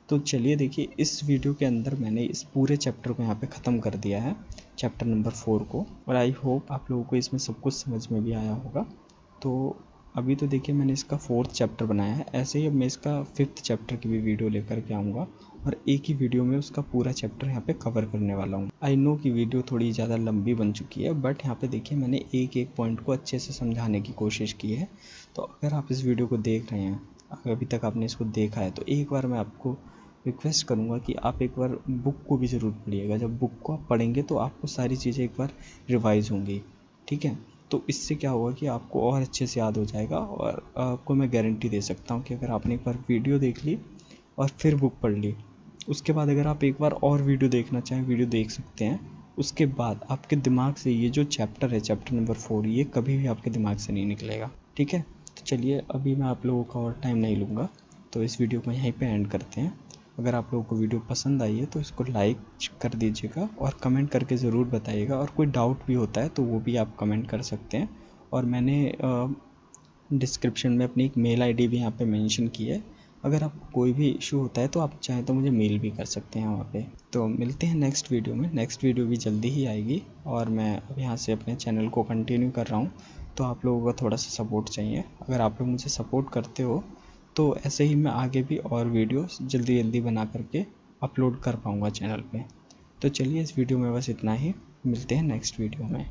तो चलिए देखिए, इस वीडियो के अंदर मैंने इस पूरे चैप्टर को यहाँ पे ख़त्म कर दिया है, चैप्टर नंबर 4 को, और आई होप आप लोगों को इसमें सब कुछ समझ में भी आया होगा। तो अभी तो देखिए मैंने इसका 4th चैप्टर बनाया है, ऐसे ही अब मैं इसका 5th चैप्टर की भी वीडियो लेकर के आऊँगा, और एक ही वीडियो में उसका पूरा चैप्टर यहाँ पे कवर करने वाला हूँ। आई नो कि वीडियो थोड़ी ज़्यादा लंबी बन चुकी है, बट यहाँ पे देखिए मैंने एक एक पॉइंट को अच्छे से समझाने की कोशिश की है। तो अगर आप इस वीडियो को देख रहे हैं, अगर अभी तक आपने इसको देखा है, तो एक बार मैं आपको रिक्वेस्ट करूँगा कि आप एक बार बुक को भी ज़रूर पढ़िएगा। जब बुक को आप पढ़ेंगे तो आपको सारी चीज़ें एक बार रिवाइज़ होंगी, ठीक है। तो इससे क्या होगा कि आपको और अच्छे से याद हो जाएगा, और आपको मैं गारंटी दे सकता हूँ कि अगर आपने एक बार वीडियो देख ली और फिर बुक पढ़ ली, उसके बाद अगर आप एक बार और वीडियो देखना चाहें, वीडियो देख सकते हैं। उसके बाद आपके दिमाग से ये जो चैप्टर है, चैप्टर नंबर 4, ये कभी भी आपके दिमाग से नहीं निकलेगा, ठीक है। तो चलिए, अभी मैं आप लोगों का और टाइम नहीं लूँगा, तो इस वीडियो को यहीं पे एंड करते हैं। अगर आप लोगों को वीडियो पसंद आई है तो इसको लाइक कर दीजिएगा, और कमेंट करके ज़रूर बताइएगा, और कोई डाउट भी होता है तो वो भी आप कमेंट कर सकते हैं। और मैंने डिस्क्रिप्शन में अपनी एक मेल आईडी भी यहाँ पे मेंशन की है। अगर आपको कोई भी इशू होता है तो आप चाहें तो मुझे मेल भी कर सकते हैं वहाँ पे। तो मिलते हैं नेक्स्ट वीडियो में। नेक्स्ट वीडियो भी जल्दी ही आएगी, और मैं अब यहाँ से अपने चैनल को कंटिन्यू कर रहा हूँ, तो आप लोगों का थोड़ा सा सपोर्ट चाहिए। अगर आप लोग मुझे सपोर्ट करते हो तो ऐसे ही मैं आगे भी और वीडियोस जल्दी जल्दी बना करके अपलोड कर पाऊँगा चैनल पे। तो चलिए, इस वीडियो में बस इतना ही। मिलते हैं नेक्स्ट वीडियो में।